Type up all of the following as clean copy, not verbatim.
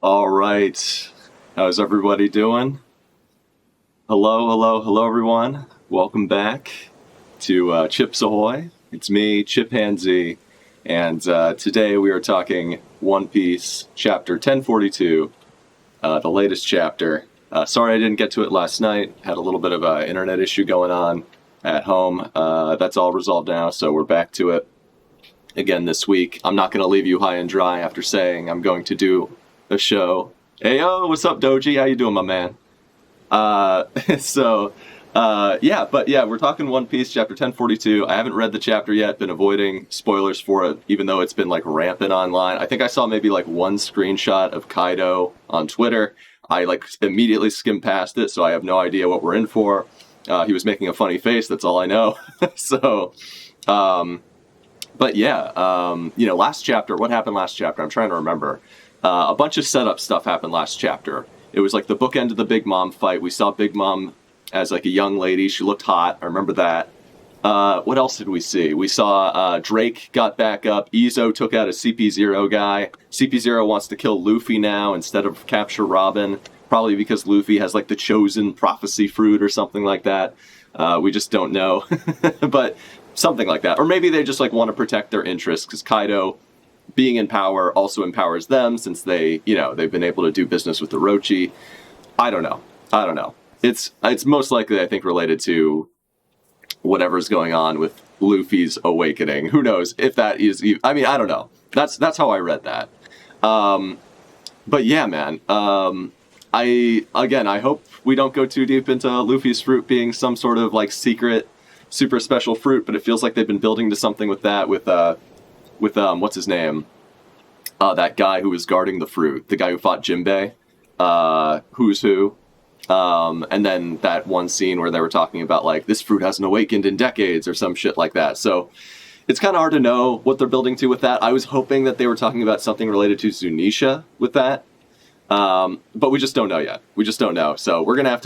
All right. How's everybody doing? Hello, everyone. Welcome back to ChipZ Ahoy. It's me, Chimpanzee, and today we are talking One Piece, Chapter 1042, the latest chapter. Sorry I didn't get to it last night. Had a little bit of an internet issue going on at home. That's all resolved now, so we're back to it again this week. I'm not going to leave you high and dry after saying I'm going to do a show. Hey, yo, what's up, Doji? How you doing, my man? We're talking One Piece, chapter 1042. I haven't read the chapter yet, been avoiding spoilers for it, even though it's been, like, rampant online. I think I saw maybe, like, one screenshot of Kaido on Twitter. I, like, immediately skimmed past it, so I have no idea what we're in for. He was making a funny face, that's all I know. Last chapter, what happened last chapter? I'm trying to remember. A bunch of setup stuff happened last chapter. It was like the bookend of the Big Mom fight. We saw Big Mom as like a young lady. She looked hot. I remember that. What else did we see? We saw Drake got back up. Izo took out a CP0 guy. CP0 wants to kill Luffy now instead of capture Robin. Probably because Luffy has like the chosen prophecy fruit or something like that. We just don't know. But something like that. Or maybe they just like want to protect their interests because Kaido, being in power, also empowers them since they've been able to do business with the Orochi. I don't know. It's most likely, I think, related to whatever's going on with Luffy's awakening. Who knows if that is... I don't know. That's how I read that. But yeah, man. I hope we don't go too deep into Luffy's fruit being some sort of like secret, super special fruit, but it feels like they've been building to something with that, with what's his name? That guy who was guarding the fruit. The guy who fought Jinbei. Who's who. And then that one scene where they were talking about, like, this fruit hasn't awakened in decades or some shit like that. So it's kind of hard to know what they're building to with that. I was hoping that they were talking about something related to Zunisha with that. But we just don't know yet. We just don't know. So we're going to have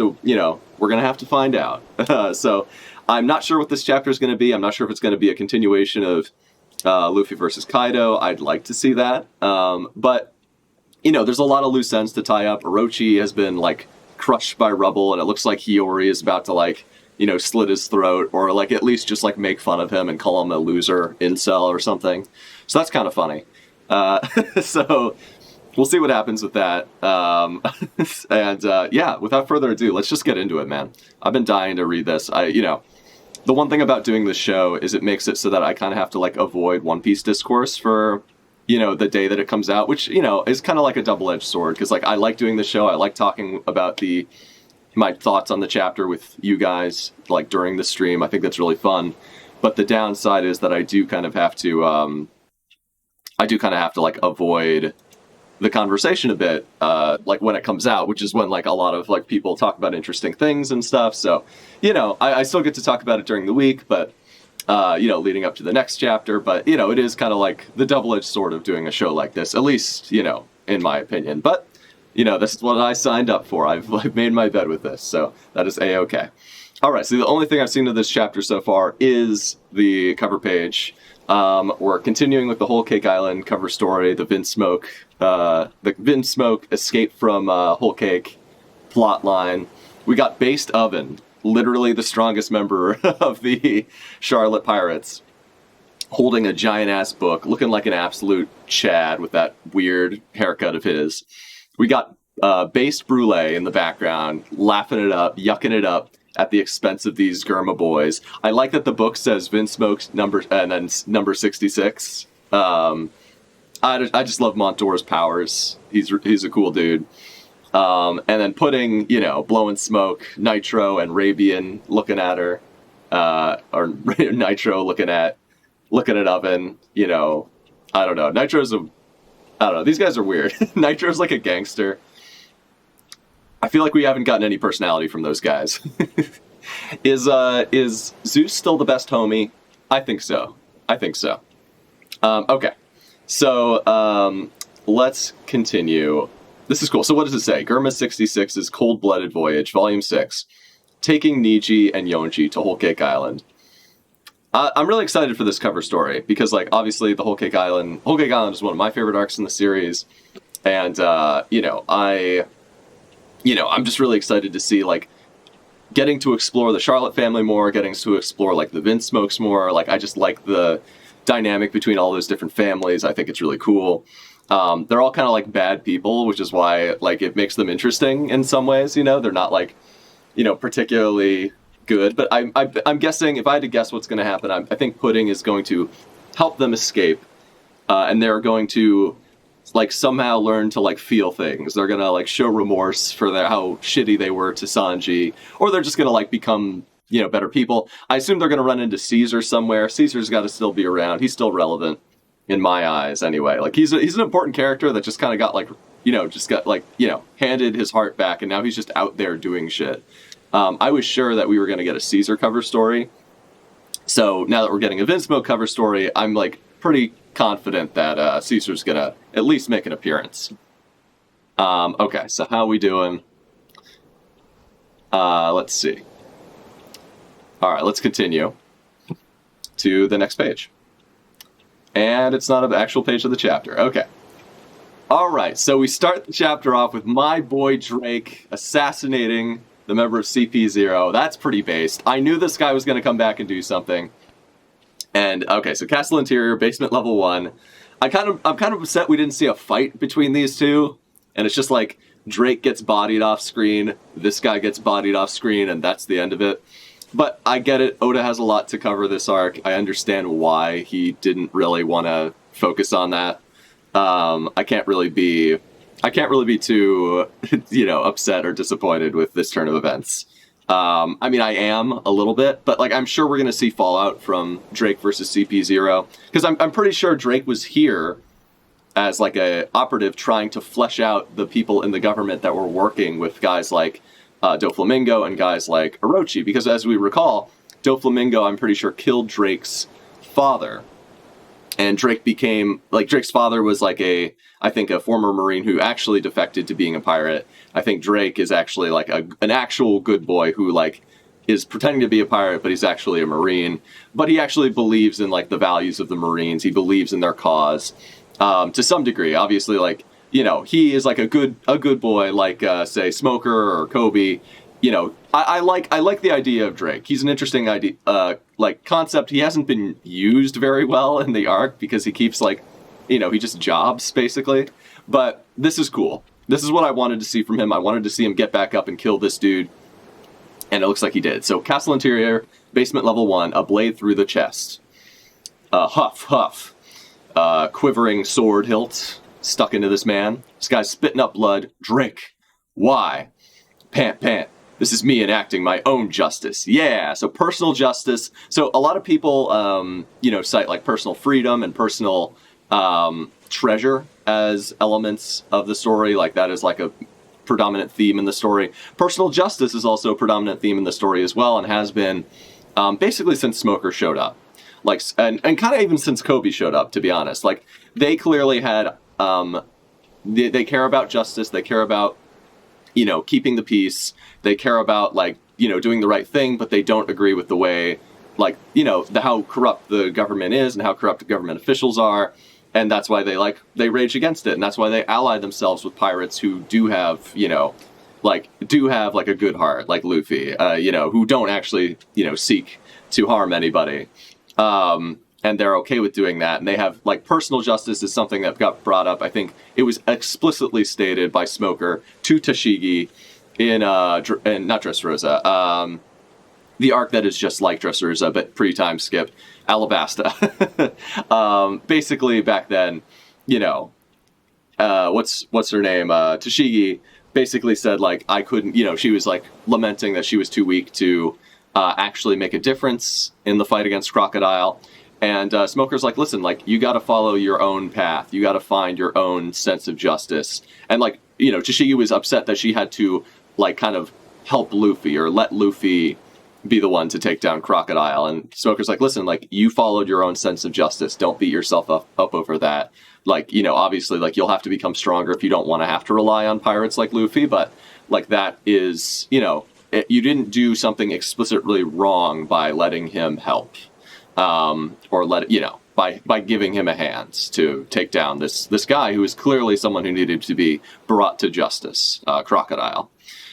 to find out. So I'm not sure what this chapter is going to be. I'm not sure if it's going to be a continuation of Luffy versus Kaido. I'd like to see that. But, there's a lot of loose ends to tie up. Orochi has been, like, crushed by rubble, and it looks like Hiyori is about to, like, slit his throat, or, like, at least just, like, make fun of him and call him a loser incel or something. So that's kind of funny. So we'll see what happens with that. Without further ado, let's just get into it, man. I've been dying to read this. The one thing about doing this show is it makes it so that I kind of have to, like, avoid One Piece discourse for, the day that it comes out, which, is kind of like a double-edged sword, because, like, I like doing the show. I like talking about my thoughts on the chapter with you guys, like, during the stream. I think that's really fun. But the downside is that I do kind of have to, like, avoid the conversation a bit, like, when it comes out, which is when, like, a lot of, like, people talk about interesting things and stuff. So, I still get to talk about it during the week, but, leading up to the next chapter. But, it is kind of like the double-edged sword of doing a show like this, at least, in my opinion. But, this is what I signed up for. I've made my bed with this, so that is A-okay. All right, so the only thing I've seen of this chapter so far is the cover page. We're continuing with the Whole Cake Island cover story, the Vin Smoke escape from Whole Cake plot line. We got Based Oven, literally the strongest member of the Charlotte Pirates, holding a giant-ass book, looking like an absolute Chad with that weird haircut of his. We got Based Brulee in the background, laughing it up, yucking it up at the expense of these Germa boys. I like that the book says Vin Smoke's number and then number 66. I just love Montour's powers. He's a cool dude. And then putting, Blowing Smoke, Nitro, and Rabian looking at her, or Nitro looking at Oven, I don't know. I don't know. These guys are weird. Nitro's like a gangster. I feel like we haven't gotten any personality from those guys. Is Zeus still the best homie? I think so. Okay. So, let's continue. This is cool. So what does it say? Germa 66's Cold-Blooded Voyage, Volume 6, taking Niji and Yonji to Whole Cake Island. I'm really excited for this cover story because, like, obviously the Whole Cake Island is one of my favorite arcs in the series. And, I'm just really excited to see, like, getting to explore the Charlotte family more, getting to explore, like, the Vince Smokes more. Like, I just like the dynamic between all those different families. I think it's really cool. They're all kind of, like, bad people, which is why, like, it makes them interesting in some ways, They're not, like, particularly good. But I'm guessing, if I had to guess what's going to happen, I think Pudding is going to help them escape. And they're going to, like, somehow learn to, like, feel things. They're gonna, like, show remorse for how shitty they were to Sanji, or they're just gonna, like, become, better people. I assume they're gonna run into Caesar somewhere. Caesar's got to still be around. He's still relevant in my eyes, anyway. Like, he's an important character that just kind of got, like, handed his heart back, and now he's just out there doing shit. I was sure that we were gonna get a Caesar cover story, so now that we're getting a Vince Smoke cover story, I'm, like, pretty confident that Caesar's gonna at least make an appearance. Okay, so how are we doing? Let's see. All right, let's continue to the next page. And it's not an actual page of the chapter. Okay. All right, so we start the chapter off with my boy Drake assassinating the member of CP0. That's pretty based. I knew this guy was going to come back and do something. And, okay, so Castle Interior, basement level 1. I'm kind of upset we didn't see a fight between these two. And it's just like, Drake gets bodied off screen, this guy gets bodied off screen, and that's the end of it. But I get it, Oda has a lot to cover this arc. I understand why he didn't really want to focus on that. I can't really be too, upset or disappointed with this turn of events. I mean, I am a little bit, but, like, I'm sure we're going to see fallout from Drake versus CP0. Because I'm pretty sure Drake was here as, like, a operative trying to flesh out the people in the government that were working with guys like Doflamingo and guys like Orochi. Because, as we recall, Doflamingo, I'm pretty sure, killed Drake's father. And Drake became, like, Drake's father was, like, I think a former Marine who actually defected to being a pirate. I think Drake is actually, like, an actual good boy who, like, is pretending to be a pirate, but he's actually a Marine. But he actually believes in, like, the values of the Marines. He believes in their cause to some degree. Obviously, like, he is, like, a good boy, like, say, Smoker or Kobe. I like the idea of Drake. He's an interesting idea, concept. He hasn't been used very well in the arc because he keeps, like, he just jobs, basically. But this is cool. This is what I wanted to see from him. I wanted to see him get back up and kill this dude. And it looks like he did. So, Castle Interior, basement level 1, a blade through the chest. Huff, huff. Quivering sword hilt stuck into this man. This guy's spitting up blood. Drake. Why? Pant, pant. This is me enacting my own justice. Yeah, so personal justice. So a lot of people, cite, like, personal freedom and personal treasure as elements of the story. Like, that is, like, a predominant theme in the story. Personal justice is also a predominant theme in the story as well, and has been basically since Smoker showed up. Like, and kind of even since Kobe showed up, to be honest. Like, they clearly had, they care about justice, they care about, keeping the peace, they care about, like, doing the right thing, but they don't agree with the way, like, how corrupt the government is and how corrupt government officials are. And that's why they rage against it. And that's why they ally themselves with pirates who do have, a good heart, like Luffy, who don't actually, seek to harm anybody. And they're okay with doing that. And they have, like, personal justice is something that got brought up. I think it was explicitly stated by Smoker to Tashigi in not Dressrosa, the arc that is just like Dressrosa, but pre-time skip, Alabasta. Basically, back then, what's her name? Tashigi basically said, like, I couldn't, she was, like, lamenting that she was too weak to actually make a difference in the fight against Crocodile. And Smoker's like, listen, like, you got to follow your own path. You got to find your own sense of justice. And, like, Tashigi was upset that she had to, like, kind of help Luffy or let Luffy be the one to take down Crocodile. And Smoker's like, listen, like, you followed your own sense of justice. Don't beat yourself up over that. Like, obviously, like, you'll have to become stronger if you don't want to have to rely on pirates like Luffy. But, like, that is, you didn't do something explicitly wrong by letting him help. Or let it, by giving him a hand to take down this guy who is clearly someone who needed to be brought to justice, Crocodile.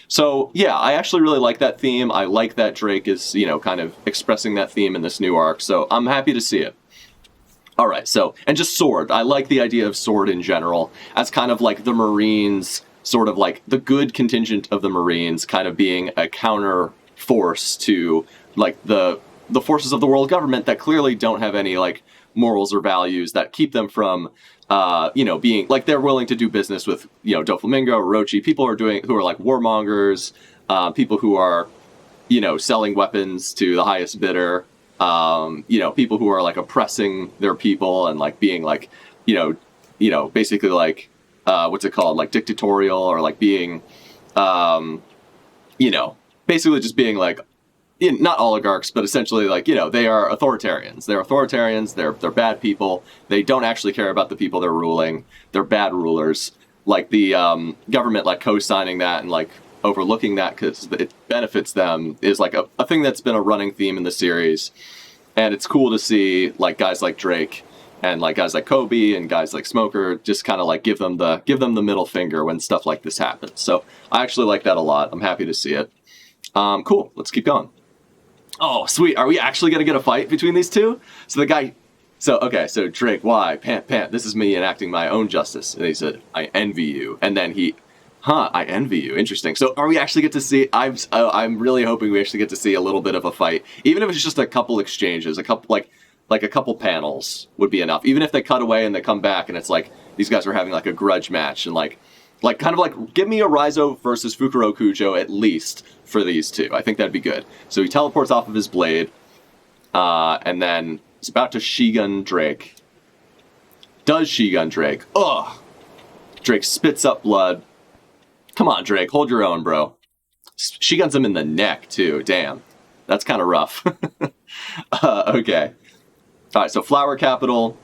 So yeah, I actually really like that theme. I like that Drake is, you know, kind of expressing that theme in this new arc. So I'm happy to see it. All right, so, and just Sword. I like the idea of Sword in general as kind of like the Marines, sort of like the good contingent of the Marines kind of being a counter force to like the forces of the world government that clearly don't have any like morals or values that keep them from, you know, being like they're willing to do business with, you know, Doflamingo, Orochi, people who are like warmongers, people who are, you know, selling weapons to the highest bidder, you know, people who are like oppressing their people and like being like, you know, basically like, what's it called? Like dictatorial or like being, you know, basically just being like, not oligarchs, but essentially like, you know, they are authoritarians. They're authoritarians. They're bad people. They don't actually care about the people they're ruling. They're bad rulers. Like the government like co-signing that and like overlooking that because it benefits them is like a thing that's been a running theme in the series. And it's cool to see like guys like Drake and like guys like Kobe and guys like Smoker just kind of like give them the middle finger when stuff like this happens. So I actually like that a lot. I'm happy to see it. Cool. Let's keep going. Oh, sweet. Are we actually going to get a fight between these two? So the guy... So, okay, so Drake, why? Pant, this is me enacting my own justice. And he said, I envy you. And then he... I envy you. Interesting. So are we actually get to see... I'm really hoping we actually get to see a little bit of a fight. Even if it's just a couple exchanges, a couple, like a couple panels would be enough. Even if they cut away and they come back and it's like, these guys are having like a grudge match and like kind of like, give me a Raizo versus Fukuro Kujo at least for these two. I think that'd be good. So he teleports off of his blade, and then he's about to Shigun Drake. Does Shigun Drake. Ugh! Drake spits up blood. Come on, Drake, hold your own, bro. Shiguns him in the neck, too. Damn. That's kind of rough. Okay. Alright, so Flower Capital.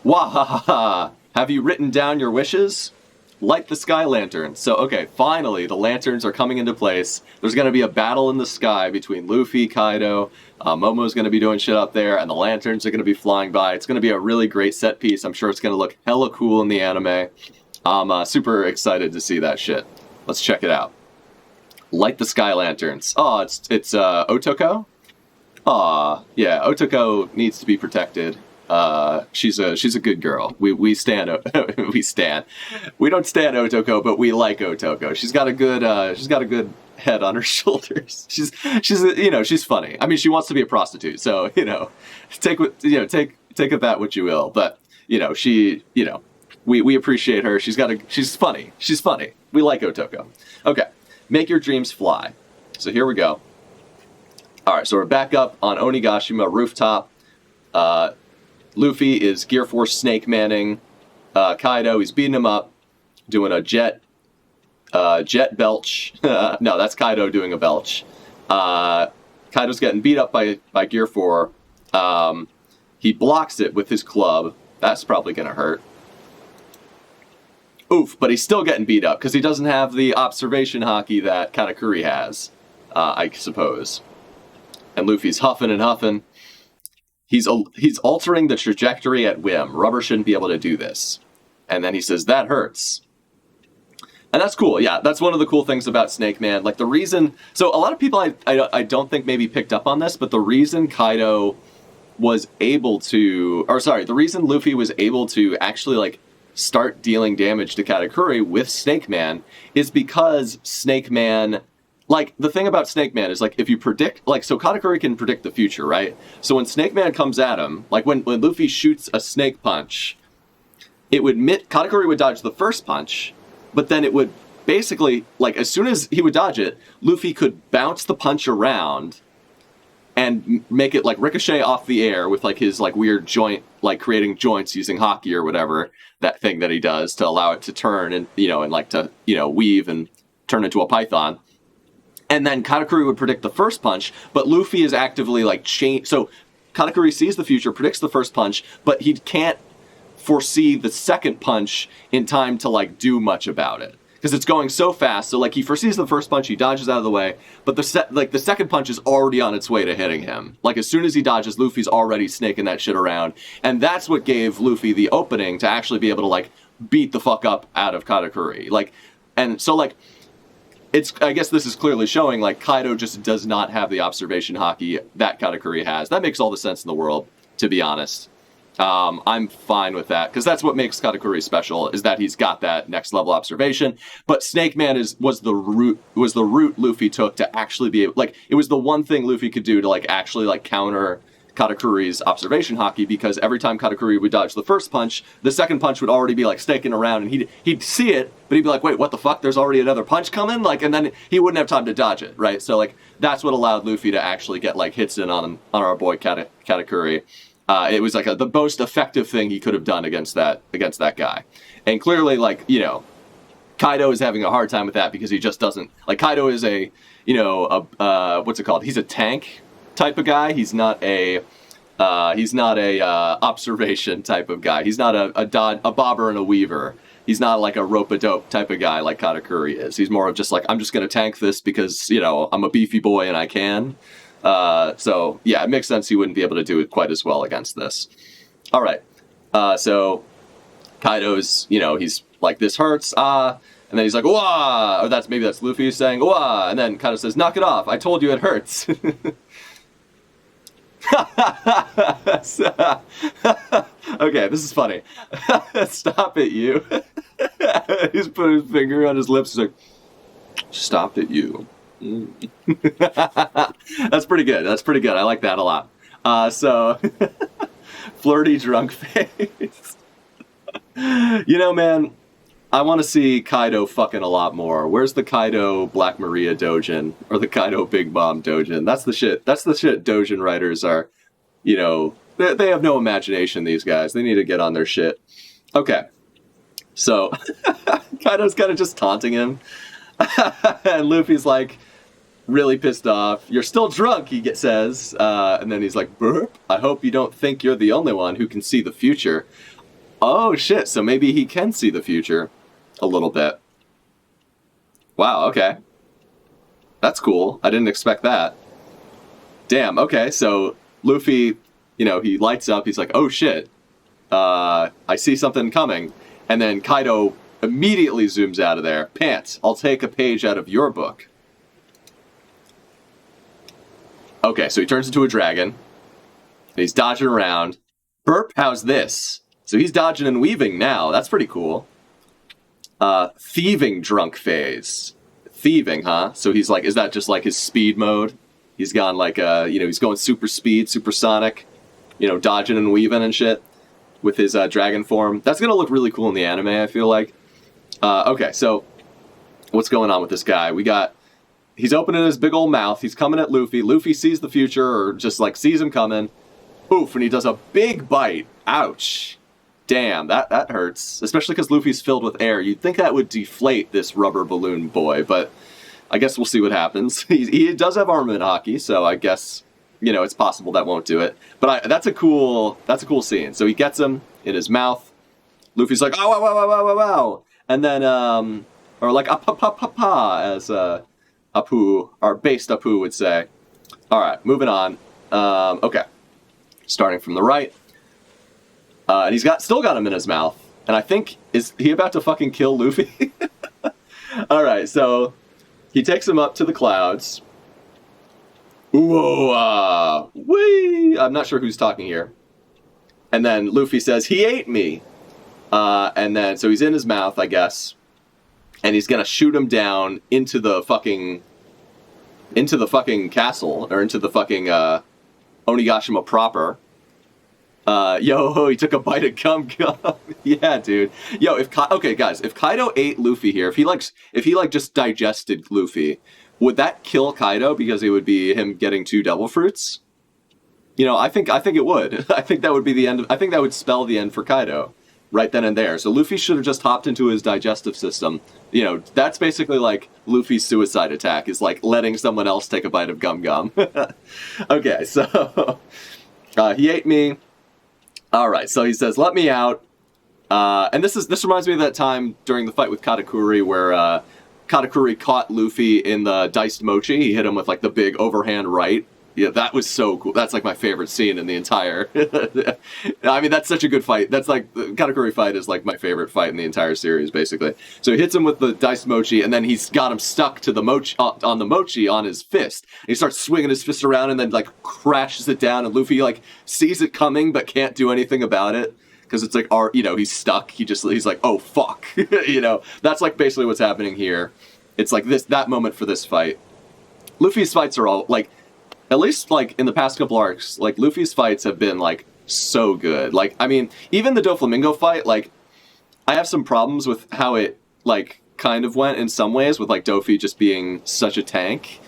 Wahahaha! Have you written down your wishes? Light the sky lanterns. So, okay, finally, the lanterns are coming into place. There's going to be a battle in the sky between Luffy, Kaido, Momo's going to be doing shit up there, and the lanterns are going to be flying by. It's going to be a really great set piece. I'm sure it's going to look hella cool in the anime. I'm super excited to see that shit. Let's check it out. Light the sky lanterns. Oh, it's Otoko? Aw, yeah, Otoko needs to be protected. She's a good girl. We stan we stan. We don't stan Otoko, but we like Otoko. She's got a good head on her shoulders. She's you know, she's funny. I mean, she wants to be a prostitute, so you know, take of that what you will. But you know, we appreciate her. She's funny. She's funny. We like Otoko. Okay, make your dreams fly. So here we go. All right, so we're back up on Onigashima rooftop. Luffy is Gear Force Snake Manning. Kaido, he's beating him up, doing a jet belch. No, that's Kaido doing a belch. Kaido's getting beat up by Gear 4. He blocks it with his club. That's probably going to hurt. Oof, but he's still getting beat up because he doesn't have the observation haki that Katakuri has, I suppose. And Luffy's huffing and huffing. He's altering the trajectory at whim. Rubber shouldn't be able to do this. And then he says, that hurts. And that's cool. Yeah, that's one of the cool things about Snake Man. Like the reason... So a lot of people I don't think maybe picked up on this, but the reason Kaido was able to... Or sorry, the reason Luffy was able to actually like start dealing damage to Katakuri with Snake Man is because Snake Man... Like, the thing about Snake Man is, like, if you predict... Like, so Katakuri can predict the future, right? So when Snake Man comes at him, like, when Luffy shoots a snake punch, it would... Katakuri would dodge the first punch, but then it would basically... Like, as soon as he would dodge it, Luffy could bounce the punch around and make it, like, ricochet off the air with, like, his, like, weird joint... Like, creating joints using haki or whatever, that thing that he does to allow it to turn and, you know, and, like, to, you know, weave and turn into a python. And then Katakuri would predict the first punch, but Luffy is actively, like, So Katakuri sees the future, predicts the first punch, but he can't foresee the second punch in time to, like, do much about it. because it's going so fast. So like he foresees the first punch, he dodges out of the way, but the second punch is already on its way to hitting him. Like as soon as he dodges, Luffy's already snaking that shit around, and that's what gave Luffy the opening to actually be able to like beat the fuck up out of Katakuri. Like, and so like I guess this is clearly showing like Kaido just does not have the observation haki that Katakuri has. That makes all the sense in the world, to be honest. I'm fine with that, because that's what makes Katakuri special, is that he's got that next level observation. But Snake Man was the route Luffy took to actually be able, like, it was the one thing Luffy could do to like actually like counter Katakuri's observation haki, because every time Katakuri would dodge the first punch, the second punch would already be like staking around, and he'd see it, but he'd be like, wait, what the fuck? There's already another punch coming? Like, and then he wouldn't have time to dodge it, right? So like that's what allowed Luffy to actually get like hits in on our boy Katakuri. It was like the most effective thing he could have done against that guy. And clearly, like, you know, Kaido is having a hard time with that, because he just doesn't, like, Kaido is a, you know, what's it called? He's a tank type of guy. He's not a observation type of guy. He's not a bobber and a weaver. He's not like a rope-a-dope type of guy like Katakuri is. He's more of just like, I'm just going to tank this because, you know, I'm a beefy boy and I can. So yeah, it makes sense he wouldn't be able to do it quite as well against this. All right. So Kaido's, you know, he's like, this hurts. And then he's like, wah, or maybe that's Luffy saying, wah. And then Kaido says, knock it off. I told you it hurts. Okay, this is funny. Stop it, you. He's put his finger on his lips. He's like, stop it, you. That's pretty good. That's pretty good. I like that a lot. So, flirty drunk face. You know, man, I want to see Kaido fucking a lot more. Where's the Kaido Black Maria Dojin, or the Kaido Big Mom Dojin? That's the shit. That's the shit Dojin writers are, you know, they have no imagination, these guys. They need to get on their shit. Okay. So, Kaido's kind of just taunting him. And Luffy's like, really pissed off. You're still drunk, he says. And then he's like, burp. I hope you don't think you're the only one who can see the future. Oh, shit. So maybe he can see the future a little bit. Wow, okay. That's cool. I didn't expect that. Damn, okay. So Luffy, you know, he lights up. He's like, oh, shit. I see something coming. And then Kaido immediately zooms out of there. Pants, I'll take a page out of your book. Okay, so he turns into a dragon. And he's dodging around. Burp, how's this? So he's dodging and weaving now. That's pretty cool. Thieving drunk phase. Thieving, huh? So he's like, is that just like his speed mode? He's gone like, you know, he's going super speed, supersonic, you know, dodging and weaving and shit with his dragon form. That's going to look really cool in the anime, I feel like. Okay, so what's going on with this guy? He's opening his big old mouth. He's coming at Luffy. Luffy sees the future, or just like sees him coming. Oof, and he does a big bite. Ouch. Damn, that hurts. Especially because Luffy's filled with air. You'd think that would deflate this rubber balloon boy, but I guess we'll see what happens. He does have armament haki, so I guess, you know, it's possible that won't do it. But that's a cool scene. So he gets him in his mouth. Luffy's like, oh, wow, wow, wow, wow, wow, wow. And then, or like, pa, as Apu, or based Apu would say. All right, moving on. Okay, starting from the right. And he's still got him in his mouth. And I think, is he about to fucking kill Luffy? All right, so he takes him up to the clouds. Whoa, wee! I'm not sure who's talking here. And then Luffy says, he ate me. And then, so he's in his mouth, I guess. And he's gonna shoot him down into the fucking castle, or into the fucking Onigashima proper. Yo, he took a bite of gum. Yeah, dude. Yo, okay, guys, if Kaido ate Luffy here, if he just digested Luffy, would that kill Kaido because it would be him getting 2 devil fruits? You know, I think it would. I think that would be the end. I think that would spell the end for Kaido right then and there. So Luffy should have just hopped into his digestive system. You know, that's basically like Luffy's suicide attack, is like letting someone else take a bite of gum. Okay, so he ate me. All right, so he says, let me out. And this reminds me of that time during the fight with Katakuri where Katakuri caught Luffy in the diced mochi. He hit him with like the big overhand right. Yeah, that was so cool. That's like my favorite scene in the entire. I mean, that's such a good fight. That's like the Katakuri fight is like my favorite fight in the entire series, basically. So he hits him with the diced mochi, and then he's got him stuck to the mochi on the mochi on his fist. And he starts swinging his fist around, and then like crashes it down. And Luffy like sees it coming, but can't do anything about it because it's like, he's stuck. He's like, oh fuck, That's like basically what's happening here. It's like that moment for this fight. Luffy's fights are all like. At least, like, in the past couple arcs, like, Luffy's fights have been, like, so good. Like, I mean, even the Doflamingo fight, like, I have some problems with how it, like, kind of went in some ways, with, like, Dofi just being such a tank.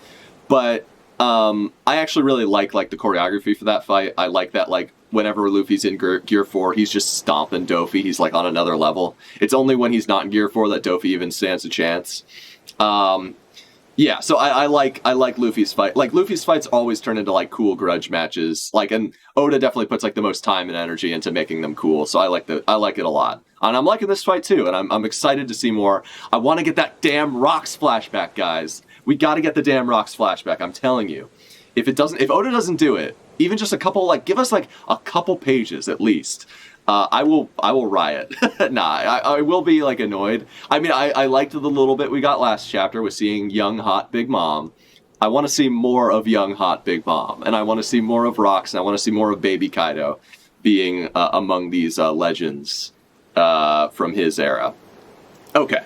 But, I actually really like, the choreography for that fight. I like that, like, whenever Luffy's in Gear 4, he's just stomping Dofi. He's, like, on another level. It's only when he's not in Gear 4 that Dofi even stands a chance. Yeah, so I like Luffy's fight. Like, Luffy's fights always turn into, like, cool grudge matches. Like, and Oda definitely puts, like, the most time and energy into making them cool. So I like it a lot. And I'm liking this fight, too. And I'm excited to see more. I want to get that damn Rocks flashback, guys. We got to get the damn Rocks flashback. I'm telling you. If Oda doesn't do it, even just a couple, like, give us, like, a couple pages at least. I will riot. I will be, like, annoyed. I mean, I liked the little bit we got last chapter with seeing young, hot Big Mom. I want to see more of young, hot Big Mom. And I want to see more of Rocks, and I want to see more of Baby Kaido being among these legends from his era. Okay.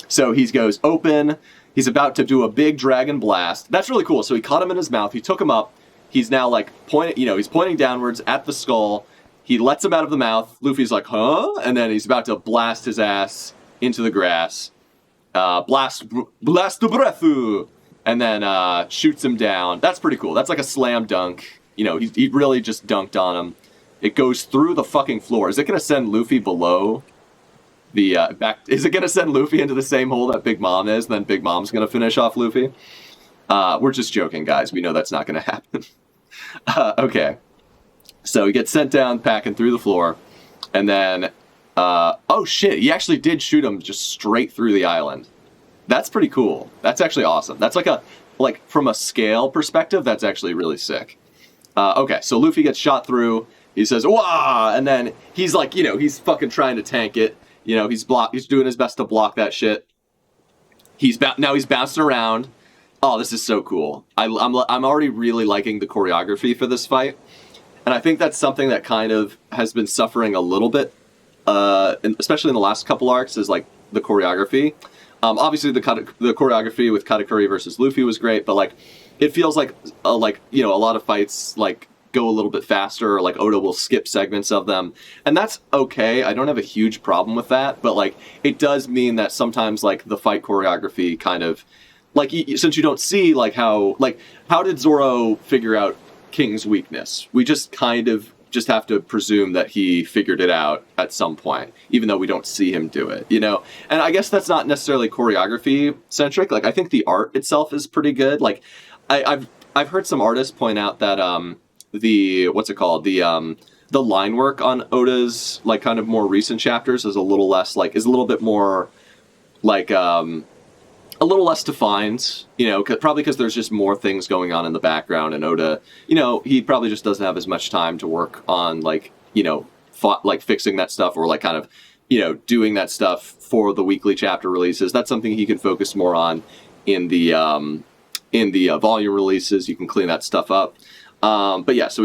So he goes open. He's about to do a big dragon blast. That's really cool. So he caught him in his mouth. He took him up. He's now, like, he's pointing downwards at the skull. He lets him out of the mouth. Luffy's like, huh? And then he's about to blast his ass into the grass. Blast the breath. And then shoots him down. That's pretty cool. That's like a slam dunk. He really just dunked on him. It goes through the fucking floor. Is it going to send Luffy below the back? Is it going to send Luffy into the same hole that Big Mom is? And then Big Mom's going to finish off Luffy? We're just joking, guys. We know that's not going to happen. Okay. So he gets sent down, packing through the floor, and then, oh shit, he actually did shoot him just straight through the island. That's pretty cool. That's actually awesome. That's like from a scale perspective, that's actually really sick. Okay, so Luffy gets shot through, he says, wah, and then he's like, he's fucking trying to tank it. He's doing his best to block that shit. Now he's bouncing around. Oh, this is so cool. I'm already really liking the choreography for this fight. And I think that's something that kind of has been suffering a little bit, especially in the last couple arcs, is like the choreography. Obviously, the choreography with Katakuri versus Luffy was great, but like it feels like a lot of fights like go a little bit faster, or like Oda will skip segments of them, and that's okay. I don't have a huge problem with that, but like it does mean that sometimes like the fight choreography kind of like since you don't see like how did Zoro figure out King's weakness? We just kind of have to presume that he figured it out at some point, even though we don't see him do it, And I guess that's not necessarily choreography centric. Like, I think the art itself is pretty good. Like, I've heard some artists point out that the line work on Oda's like kind of more recent chapters is a little bit more like a little less defined, probably because there's just more things going on in the background, and Oda, he probably just doesn't have as much time to work on fixing that stuff, or like kind of, doing that stuff for the weekly chapter releases. That's something he can focus more on in the volume releases. You can clean that stuff up. But yeah, so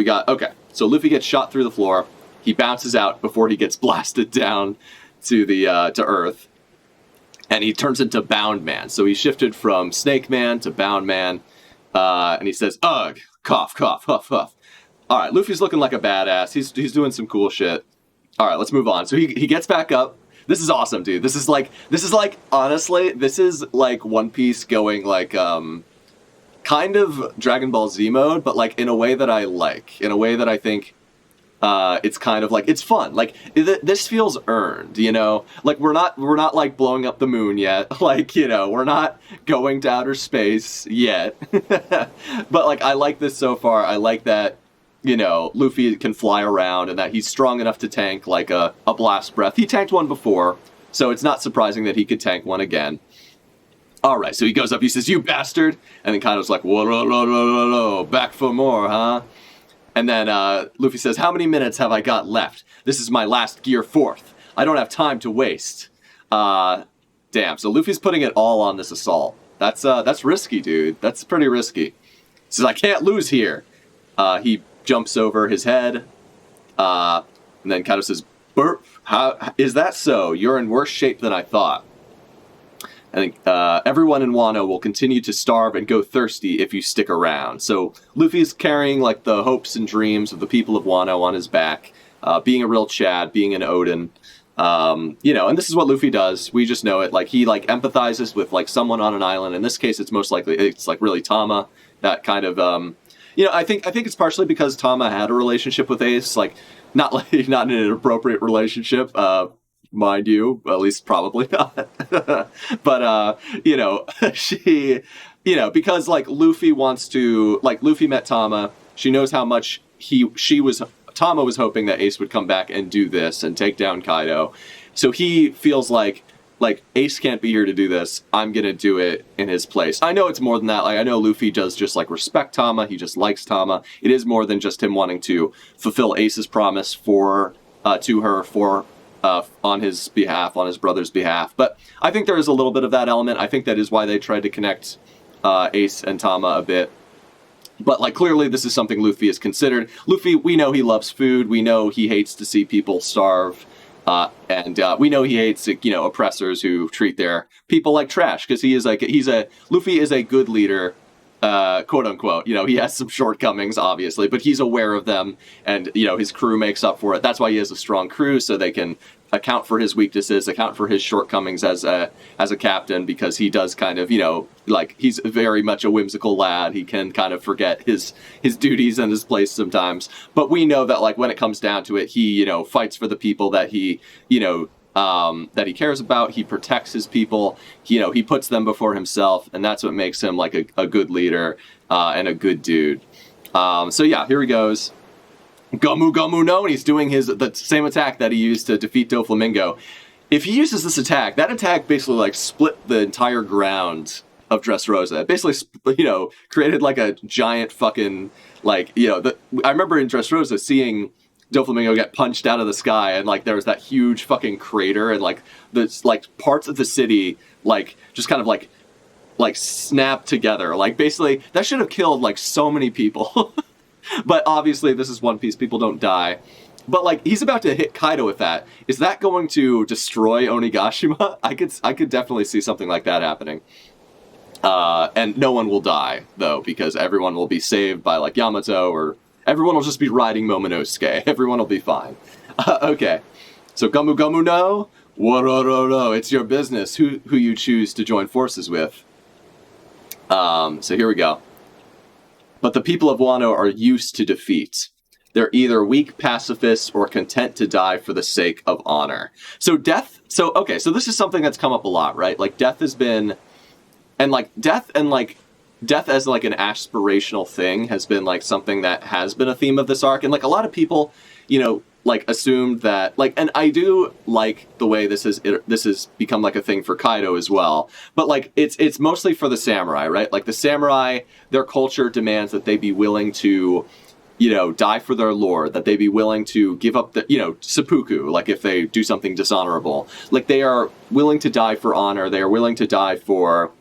so Luffy gets shot through the floor. He bounces out before he gets blasted down to to Earth. And he turns into Bound Man. So he shifted from Snake Man to Bound Man. And he says, ugh, cough, cough, huff, huff. All right, Luffy's looking like a badass. He's doing some cool shit. All right, let's move on. So he gets back up. This is awesome, dude. This is like, honestly, this is like One Piece going like, kind of Dragon Ball Z mode, but like in a way that I like. In a way that I think it's kind of like, it's fun. Like, this feels earned, Like, we're not like blowing up the moon yet. Like, we're not going to outer space yet. But like, I like this so far. I like that, Luffy can fly around and that he's strong enough to tank like a blast breath. He tanked one before, so it's not surprising that he could tank one again. All right, so he goes up, he says, "You bastard!" And then Kaido's like, "Whoa, back for more, huh?" And then Luffy says, "How many minutes have I got left? This is my last gear fourth. I don't have time to waste." Damn, so Luffy's putting it all on this assault. That's risky, dude. That's pretty risky. He says, "I can't lose here." He jumps over his head. And then Kaido says, "Burp, how is that so? You're in worse shape than I thought. I think everyone in Wano will continue to starve and go thirsty if you stick around." So Luffy's carrying like the hopes and dreams of the people of Wano on his back, being a real Chad, being an Odin. And this is what Luffy does. We just know it. Like he like empathizes with like someone on an island. In this case, it's most likely it's like really Tama. That kind of I think it's partially because Tama had a relationship with Ace, like not in an inappropriate relationship. Mind you, at least probably not. But, she, because like Luffy wants to, like Luffy met Tama, she knows how much Tama was hoping that Ace would come back and do this and take down Kaido. So he feels like Ace can't be here to do this. I'm going to do it in his place. I know it's more than that. Like I know Luffy does just like respect Tama. He just likes Tama. It is more than just him wanting to fulfill Ace's promise to her on his behalf, on his brother's behalf. But I think there is a little bit of that element. I think that is why they tried to connect Ace and Tama a bit. But like clearly this is something Luffy has considered. Luffy, we know he loves food. We know he hates to see people starve. And we know he hates, oppressors who treat their people like trash, because Luffy is a good leader, quote unquote. He has some shortcomings, obviously, but he's aware of them, and his crew makes up for it. That's why he has a strong crew, so they can account for his weaknesses, account for his shortcomings as a captain, because he does kind of, he's very much a whimsical lad. He can kind of forget his duties and his place sometimes. But we know that like when it comes down to it, he, fights for the people that he, that he cares about. He protects his people. He puts them before himself, and that's what makes him like a good leader and a good dude. So yeah, here he goes. Gomu Gomu no, and he's doing the same attack that he used to defeat Doflamingo. If he uses this attack, that attack basically like split the entire ground of Dressrosa. It basically, created like a giant fucking I remember in Dressrosa seeing Doflamingo get punched out of the sky, and like there was that huge fucking crater, and like the like parts of the city like just kind of like snapped together. Like basically that should have killed like so many people. But obviously this is One Piece, people don't die. But like he's about to hit Kaido with that. Is that going to destroy Onigashima? I could definitely see something like that happening. And no one will die though, because everyone will be saved by like Yamato, or everyone will just be riding Momonosuke. Everyone will be fine. Okay. So Gomu Gomu no, Worororo, it's your business who you choose to join forces with. So here we go. But the people of Wano are used to defeat. They're either weak pacifists or content to die for the sake of honor. So death, so this is something that's come up a lot, right? Like death as like an aspirational thing has been like something that has been a theme of this arc. And like a lot of people, like assumed that like, and I do like the way this has become like a thing for Kaido as well, but like it's mostly for the samurai, right? Like the samurai, their culture demands that they be willing to die for their lord, that they be willing to give up the seppuku, like if they do something dishonorable, like they are willing to die for honor. They are willing to die for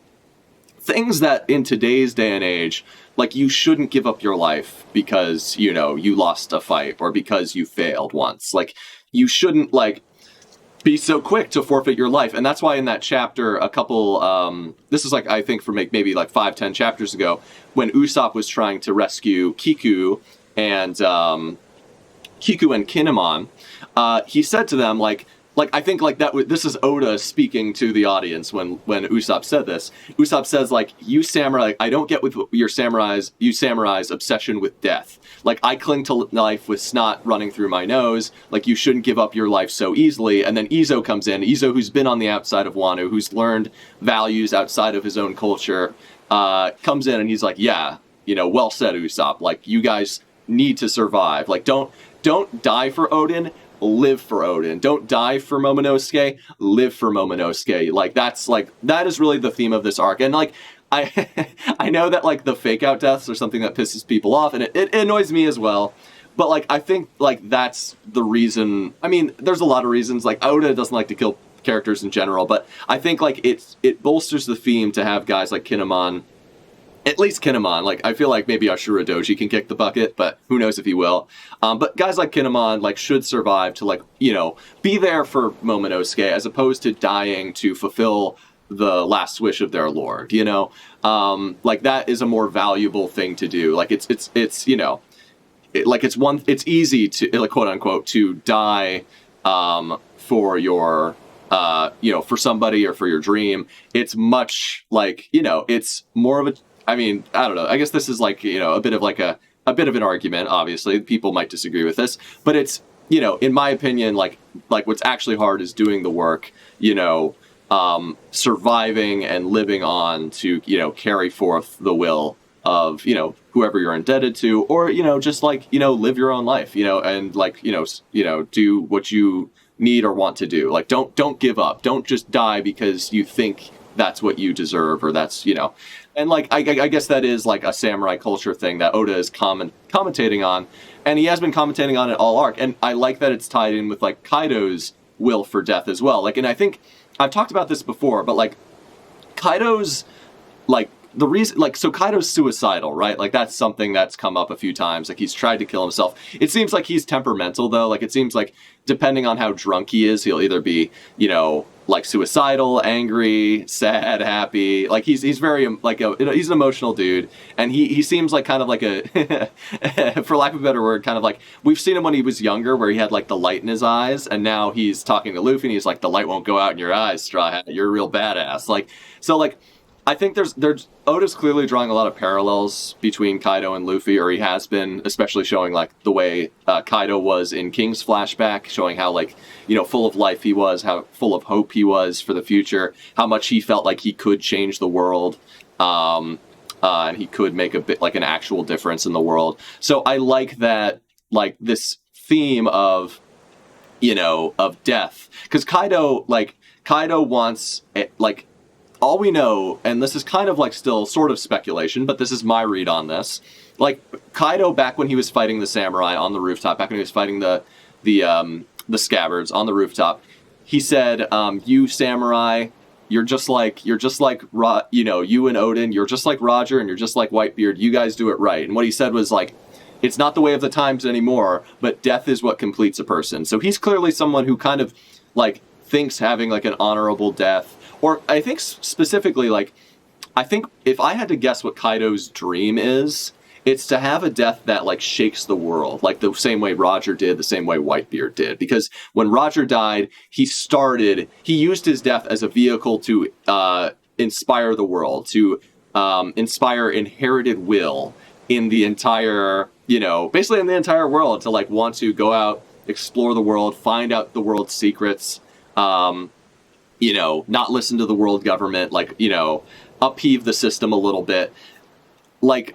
things that in today's day and age, like you shouldn't give up your life because, you lost a fight or because you failed once. Like you shouldn't like be so quick to forfeit your life. And that's why in that chapter, a couple, this is like, I think from maybe like 5-10 chapters ago, when Usopp was trying to rescue Kiku and Kinemon, he said to them like I think like this is Oda speaking to the audience when Usopp said this. Usopp says like, you samurai, I don't get with you samurai's obsession with death. Like I cling to life with snot running through my nose. Like you shouldn't give up your life so easily. And then Izo comes in. Izo, who's been on the outside of Wano, who's learned values outside of his own culture, comes in and he's like, yeah, well said, Usopp. Like you guys need to survive. Like, don't die for Odin, live for Odin. Don't die for Momonosuke, live for Momonosuke. Like, that is really the theme of this arc. And like, I I know that like the fake out deaths are something that pisses people off, and it annoys me as well. But like, I think like that's the reason. I mean, there's a lot of reasons. Like, Oda doesn't like to kill characters in general, but I think like it bolsters the theme to have guys like Kinemon. At least Kinemon. Like, I feel like maybe Ashura Doji can kick the bucket, but who knows if he will. But guys like Kinemon like should survive to like, you know, be there for Momonosuke as opposed to dying to fulfill the last wish of their lord, you know? Like, that is a more valuable thing to do. Like, it's you know, it's easy to, like, quote unquote, to die for your, you know, for somebody or for your dream. It's much like, you know, it's more of a, I mean, I don't know. I guess this is like, you know, a bit of an argument, obviously. People might disagree with this, but it's, you know, in my opinion, like what's actually hard is doing the work, you know, surviving and living on to, you know, carry forth the will of, you know, whoever you're indebted to, or, you know, just like, you know, live your own life, you know, and like, you know, do what you need or want to do. Like, don't give up. Don't just die because you think that's what you deserve, or that's, you know. And like, I guess that is like a samurai culture thing that Oda is commentating on, and he has been commentating on it all arc. And I like that it's tied in with like Kaido's will for death as well. Like, and I think I've talked about this before, but like Kaido's like the reason, like, so Kaido's suicidal, right? Like, that's something that's come up a few times. Like, he's tried to kill himself. It seems like he's temperamental though. Like, it seems like depending on how drunk he is, he'll either be, you know, like suicidal, angry, sad, happy. Like, he's very like he's an emotional dude, and he seems like kind of like a for lack of a better word, kind of like, we've seen him when he was younger where he had like the light in his eyes, and now he's talking to Luffy and he's like, the light won't go out in your eyes, Straw Hat, you're a real badass. Like, so like, I think there's Oda's clearly drawing a lot of parallels between Kaido and Luffy, or he has been, especially showing like the way Kaido was in King's flashback, showing how, like, you know, full of life he was, how full of hope he was for the future, how much he felt like he could change the world, and he could make a bit like an actual difference in the world. So I like that, like, this theme of, you know, of death, because Kaido wants like, all we know, and this is kind of like still sort of speculation, but this is my read on this. Like, Kaido, back when he was fighting the samurai on the rooftop, back when he was fighting the scabbards on the rooftop, he said, "You samurai, you're just like you know, you and Odin, you're just like Roger, and you're just like Whitebeard. You guys do it right." And what he said was like, "It's not the way of the times anymore, but death is what completes a person." So he's clearly someone who kind of like thinks having like an honorable death. Or I think specifically, like, I think if I had to guess what Kaido's dream is, it's to have a death that, like, shakes the world, like the same way Roger did, the same way Whitebeard did. Because when Roger died, he used his death as a vehicle to inspire the world, to inspire inherited will in the entire, you know, basically in the entire world, to, like, want to go out, explore the world, find out the world's secrets, you know, not listen to the world government, like, you know, upheave the system a little bit. Like,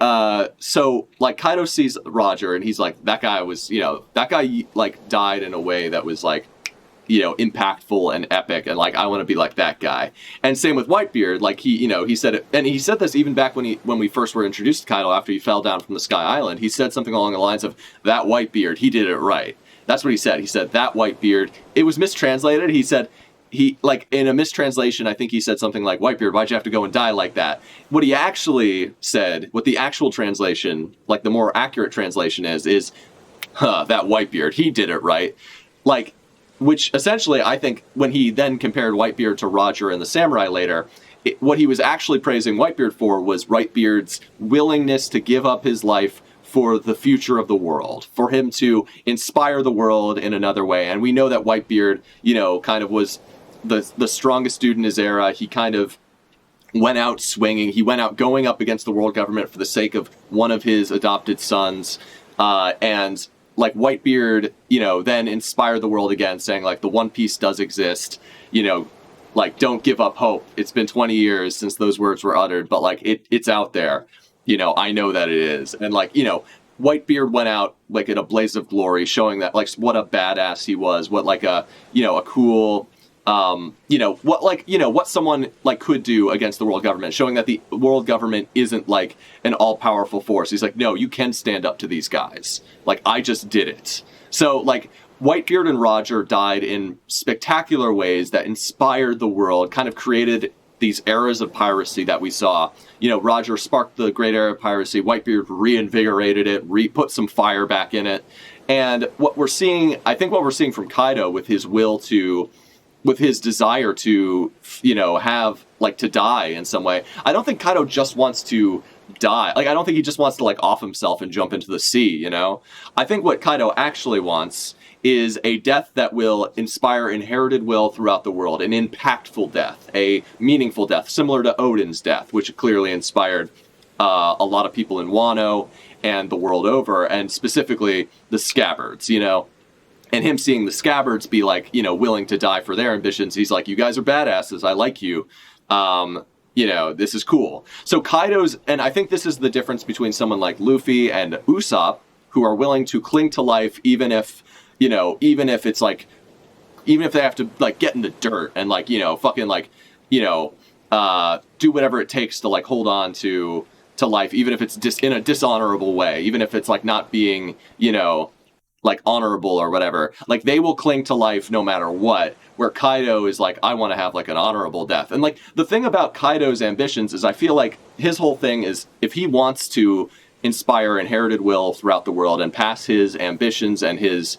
so, like, Kaido sees Roger, and he's like, that guy was, you know, that guy, like, died in a way that was, like, you know, impactful and epic, and, like, I want to be like that guy. And same with Whitebeard, like, he, you know, he said it, and he said this even back when we first were introduced to Kaido after he fell down from the Sky Island. He said something along the lines of, that Whitebeard, he did it right. That's what he said. He said, that Whitebeard, it was mistranslated. He said, like, in a mistranslation, I think he said something like, Whitebeard, why'd you have to go and die like that? What he actually said, what the actual translation, like the more accurate translation is, that Whitebeard, he did it right. Like, which essentially, I think, when he then compared Whitebeard to Roger and the samurai later, what he was actually praising Whitebeard for was Whitebeard's willingness to give up his life for the future of the world, for him to inspire the world in another way. And we know that Whitebeard, you know, kind of was the strongest dude in his era. He kind of went out swinging. He went out going up against the world government for the sake of one of his adopted sons. And like Whitebeard, you know, then inspired the world again, saying like the One Piece does exist, you know, like don't give up hope. It's been 20 years since those words were uttered, but like it's out there. You know, I know that it is. And like, you know, Whitebeard went out like in a blaze of glory, showing that like what a badass he was, what like a a cool what someone like could do against the world government, showing that the world government isn't like an all-powerful force. He's like, no, you can stand up to these guys. Like, I just did it. So like Whitebeard and Roger died in spectacular ways that inspired the world, kind of created these eras of piracy that we saw. Roger sparked the great era of piracy. Whitebeard reinvigorated it, put some fire back in it. And what we're seeing from Kaido with his with his desire to, have, like, to die in some way. I don't think Kaido just wants to die. Like, I don't think he just wants to, like, off himself and jump into the sea, I think what Kaido actually wants is a death that will inspire inherited will throughout the world, an impactful death, a meaningful death, similar to Odin's death, which clearly inspired a lot of people in Wano and the world over, and specifically the Scabbards, And him seeing the Scabbards be like, willing to die for their ambitions, he's like, you guys are badasses, I like you. This is cool. So Kaido's, and I think this is the difference between someone like Luffy and Usopp, who are willing to cling to life even if it's like, even if they have to like get in the dirt and like, fucking like, do whatever it takes to like hold on to life, even if it's in a dishonorable way, even if it's like not being, like honorable or whatever, like they will cling to life no matter what, where Kaido is like, I want to have like an honorable death. And like the thing about Kaido's ambitions is I feel like his whole thing is if he wants to inspire inherited will throughout the world and pass his ambitions and his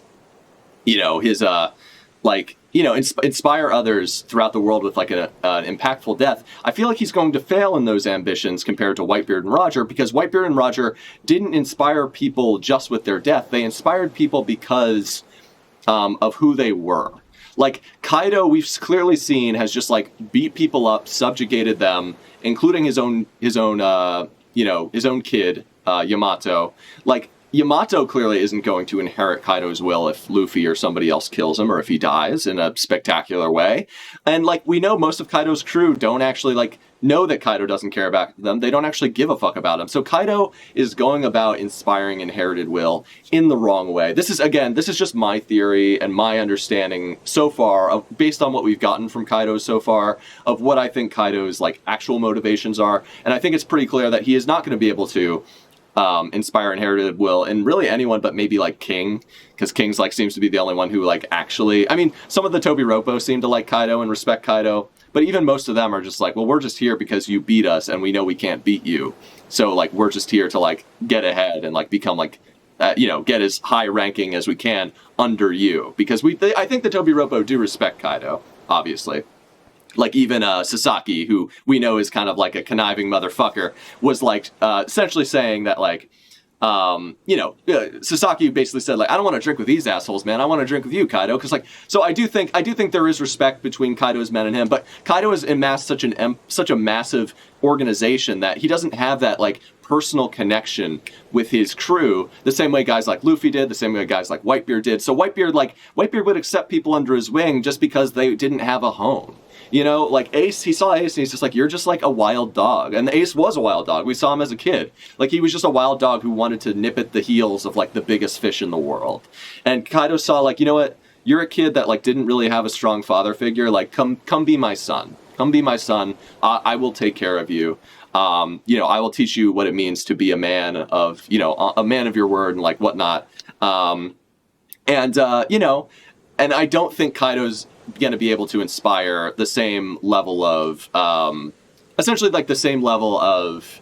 inspire others throughout the world with like an impactful death, I feel like he's going to fail in those ambitions compared to Whitebeard and Roger, because Whitebeard and Roger didn't inspire people just with their death. They inspired people because of who they were. Like Kaido, we've clearly seen, has just like beat people up, subjugated them, including his own kid, Yamato. Like, Yamato clearly isn't going to inherit Kaido's will if Luffy or somebody else kills him or if he dies in a spectacular way. And like we know most of Kaido's crew don't actually like know that Kaido doesn't care about them. They don't actually give a fuck about him. So Kaido is going about inspiring inherited will in the wrong way. This is just my theory and my understanding so far based on what we've gotten from Kaido so far of what I think Kaido's like actual motivations are. And I think it's pretty clear that he is not going to be able to inspire inherited will in really anyone but maybe like King, because King's like seems to be the only one who like actually, I mean, some of the Tobiropo seem to like Kaido and respect Kaido, but even most of them are just like, well, we're just here because you beat us and we know we can't beat you, so like we're just here to like get ahead and like become like get as high ranking as we can under you, because I think the Tobiropo do respect Kaido, obviously. Like even Sasaki, who we know is kind of like a conniving motherfucker, was like essentially saying that like, Sasaki basically said like, I don't want to drink with these assholes, man. I want to drink with you, Kaido. Because like, so I do think there is respect between Kaido's men and him, but Kaido has amassed such a massive organization that he doesn't have that like personal connection with his crew the same way guys like Luffy did, the same way guys like Whitebeard did. So Whitebeard would accept people under his wing just because they didn't have a home. Like Ace, he saw Ace and he's just like, you're just like a wild dog. And Ace was a wild dog. We saw him as a kid. Like he was just a wild dog who wanted to nip at the heels of like the biggest fish in the world. And Kaido saw like, you know what? You're a kid that like didn't really have a strong father figure. Like come be my son. Come be my son. I will take care of you. I will teach you what it means to be a man of, a man of your word and like whatnot. And I don't think Kaido's going to be able to inspire the same level of, essentially like the same level of,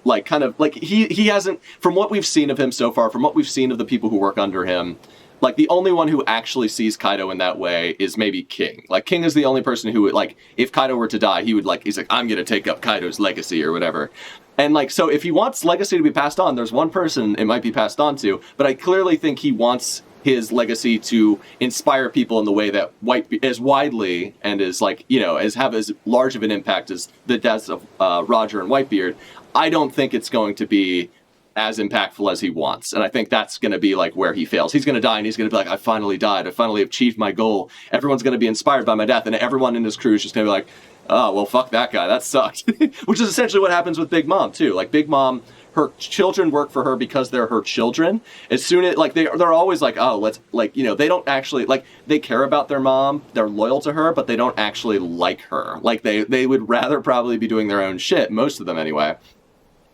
like kind of like he hasn't, from what we've seen of him so far, from what we've seen of the people who work under him, like the only one who actually sees Kaido in that way is maybe King. Like King is the only person who would like, if Kaido were to die, he's like, I'm going to take up Kaido's legacy or whatever. And like, so if he wants legacy to be passed on, there's one person it might be passed on to, but I clearly think he wants his legacy to inspire people in the way that as widely and as like, as have as large of an impact as the deaths of Roger and Whitebeard. I don't think it's going to be as impactful as he wants. And I think that's going to be like where he fails. He's going to die and he's going to be like, I finally died. I finally achieved my goal. Everyone's going to be inspired by my death. And everyone in his crew is just going to be like, oh, well, fuck that guy. That sucked. Which is essentially what happens with Big Mom too. Like Big Mom, her children work for her because they're her children. As soon as, like, they're always like, oh, let's, like, you know, they don't actually, like, they care about their mom, they're loyal to her, but they don't actually like her. Like, they would rather probably be doing their own shit, most of them anyway.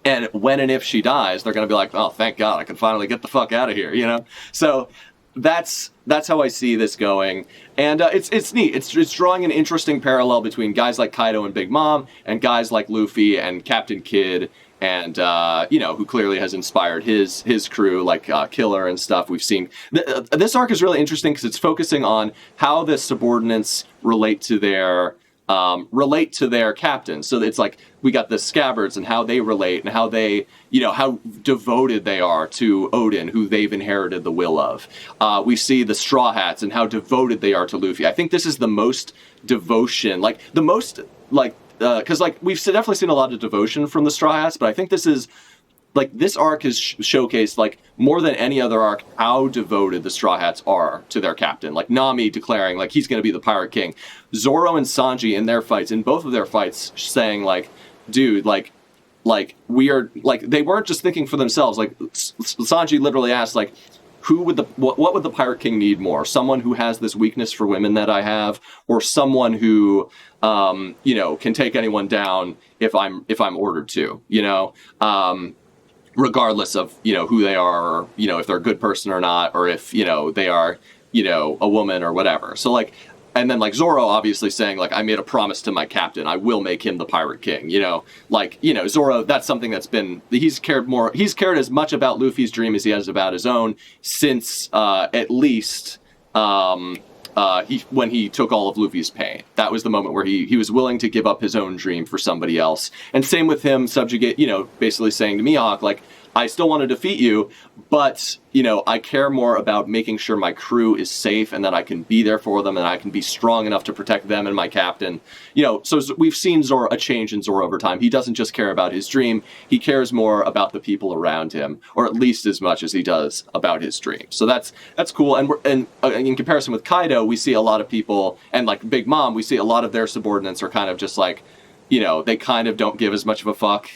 And when and if she dies, they're going to be like, oh, thank God, I can finally get the fuck out of here, you know? So that's how I see this going. And it's neat. It's drawing an interesting parallel between guys like Kaido and Big Mom and guys like Luffy and Captain Kidd and, you know, who clearly has inspired his crew, like Killer and stuff. We've seen... This arc is really interesting because it's focusing on how the subordinates relate to their captain. So it's like we got the scabbards and how they relate and how they, you know, how devoted they are to Odin, who they've inherited the will of. We see the Straw Hats and how devoted they are to Luffy. I think this is the most devotion, like the most, like, because like we've definitely seen a lot of devotion from the Straw Hats, but I think this is, like, this arc has showcased, like, more than any other arc, how devoted the Straw Hats are to their captain. Like, Nami declaring, like, he's going to be the Pirate King. Zoro and Sanji in their fights, in both of their fights, saying, like, dude, like, we are, like, they weren't just thinking for themselves. Like, Sanji literally asked, like, what would the Pirate King need more? Someone who has this weakness for women that I have, or someone who, you know, can take anyone down if I'm ordered to, you know? Regardless of, you know, who they are, or, you know, if they're a good person or not, or if, you know, they are, you know, a woman or whatever. So, like, and then, like, Zoro obviously saying, like, I made a promise to my captain, I will make him the Pirate King, you know? Like, you know, Zoro, that's something that's been, he's cared as much about Luffy's dream as he has about his own since, at least, when he took all of Luffy's pain. That was the moment where he was willing to give up his own dream for somebody else. And same with him subjugate, you know, basically saying to Mihawk, like, I still want to defeat you, but, you know, I care more about making sure my crew is safe and that I can be there for them and I can be strong enough to protect them and my captain. You know, so we've seen a change in Zoro over time. He doesn't just care about his dream, he cares more about the people around him, or at least as much as he does about his dream. So that's cool. And in comparison with Kaido, we see a lot of people, and like Big Mom, we see a lot of their subordinates are kind of just like, you know, they kind of don't give as much of a fuck.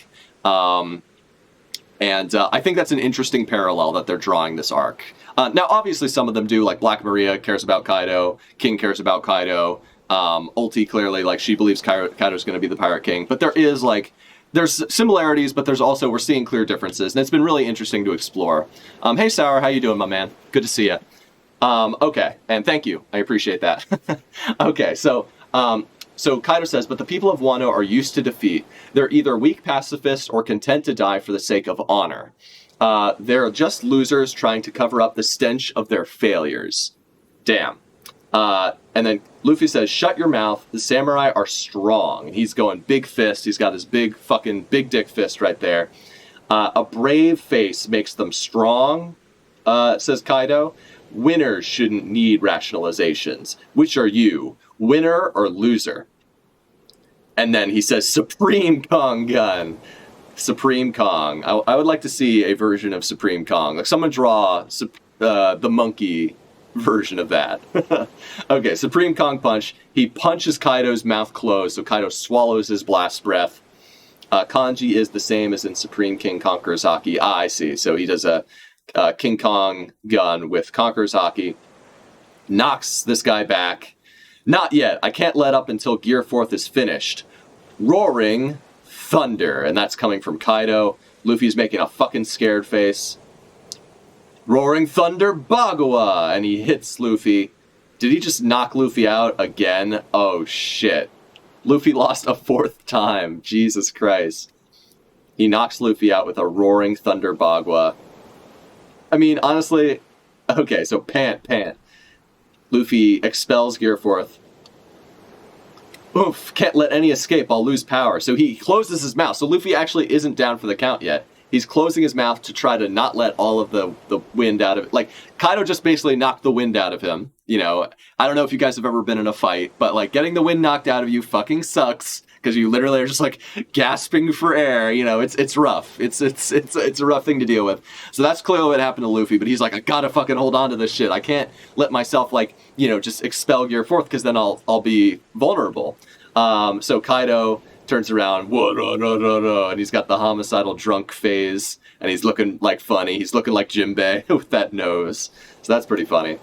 And I think that's an interesting parallel that they're drawing this arc. Now, obviously, some of them do, like Black Maria cares about Kaido, King cares about Kaido, Ulti clearly, like, she believes Kaido's going to be the Pirate King. But there is, like, there's similarities, but there's also, we're seeing clear differences. And it's been really interesting to explore. Hey, Sour, how you doing, my man? Good to see you. Okay, and thank you. I appreciate that. Okay, so Kaido says, but the people of Wano are used to defeat. They're either weak pacifists or content to die for the sake of honor. They're just losers trying to cover up the stench of their failures. Damn. And then Luffy says, shut your mouth. The samurai are strong. And he's going big fist. He's got his big dick fist right there. A brave face makes them strong, says Kaido. Winners shouldn't need rationalizations. Which are you? Winner or loser? And then he says, Supreme Kong gun. Supreme Kong. I would like to see a version of Supreme Kong. Like, someone draw the monkey version of that. Okay, Supreme Kong punch. He punches Kaido's mouth closed, so Kaido swallows his blast breath. Kanji is the same as in Supreme King Conqueror's Haki. I see. So he does a King Kong gun with Conqueror's Haki. Knocks this guy back. Not yet. I can't let up until Gear 4th is finished. Roaring thunder. And that's coming from Kaido. Luffy's making a fucking scared face. Roaring thunder Bagua. And he hits Luffy. Did he just knock Luffy out again? Oh, shit. Luffy lost a 4th time. Jesus Christ. He knocks Luffy out with a roaring thunder Bagua. I mean, honestly... Okay, so pant. Luffy expels Gear 4th. Oof, can't let any escape, I'll lose power. So he closes his mouth. So Luffy actually isn't down for the count yet. He's closing his mouth to try to not let all of the wind out of it. Like, Kaido just basically knocked the wind out of him. You know, I don't know if you guys have ever been in a fight, but, like, getting the wind knocked out of you fucking sucks. Because you literally are just, like, gasping for air. You know, it's rough. It's a rough thing to deal with. So that's clearly what happened to Luffy. But he's like, I gotta fucking hold on to this shit. I can't let myself, like, you know, just expel Gear 4th, because then I'll be vulnerable. So Kaido turns around, and he's got the homicidal drunk phase, and he's looking like funny. He's looking like Jinbei with that nose. So that's pretty funny.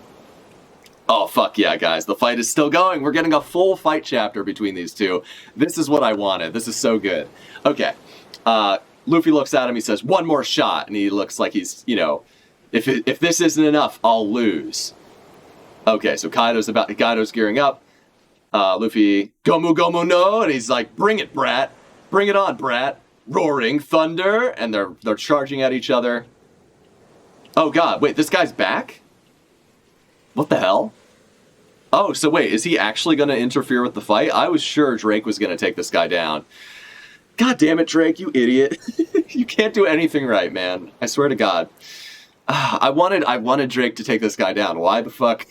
Oh, fuck yeah, guys. The fight is still going. We're getting a full fight chapter between these two. This is what I wanted. This is so good. Okay. Luffy looks at him. He says, one more shot. And he looks like he's, you know, if this isn't enough, I'll lose. Okay, so Kaido's gearing up. Luffy, Gomu Gomu no, and he's like, bring it, brat. Bring it on, brat. Roaring thunder, and they're charging at each other. Oh god, wait, this guy's back? What the hell? Oh, so wait, is he actually going to interfere with the fight? I was sure Drake was going to take this guy down. God damn it, Drake, you idiot. You can't do anything right, man. I swear to God. I wanted Drake to take this guy down. Why the fuck?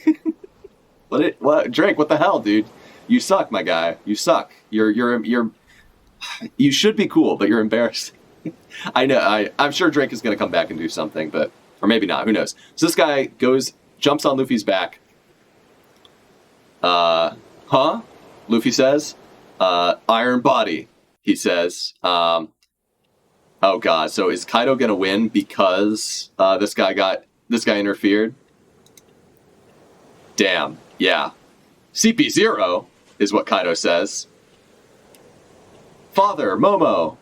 What? Drake, what the hell, dude? You suck, my guy. You suck. You should be cool, but you're embarrassing. I know. I'm sure Drake is going to come back and do something, or maybe not. Who knows? So this guy jumps on Luffy's back. Huh? Luffy says. Iron body, he says. Oh god, so is Kaido gonna win because this guy interfered? Damn, yeah. CP0 is what Kaido says. Father, Momo.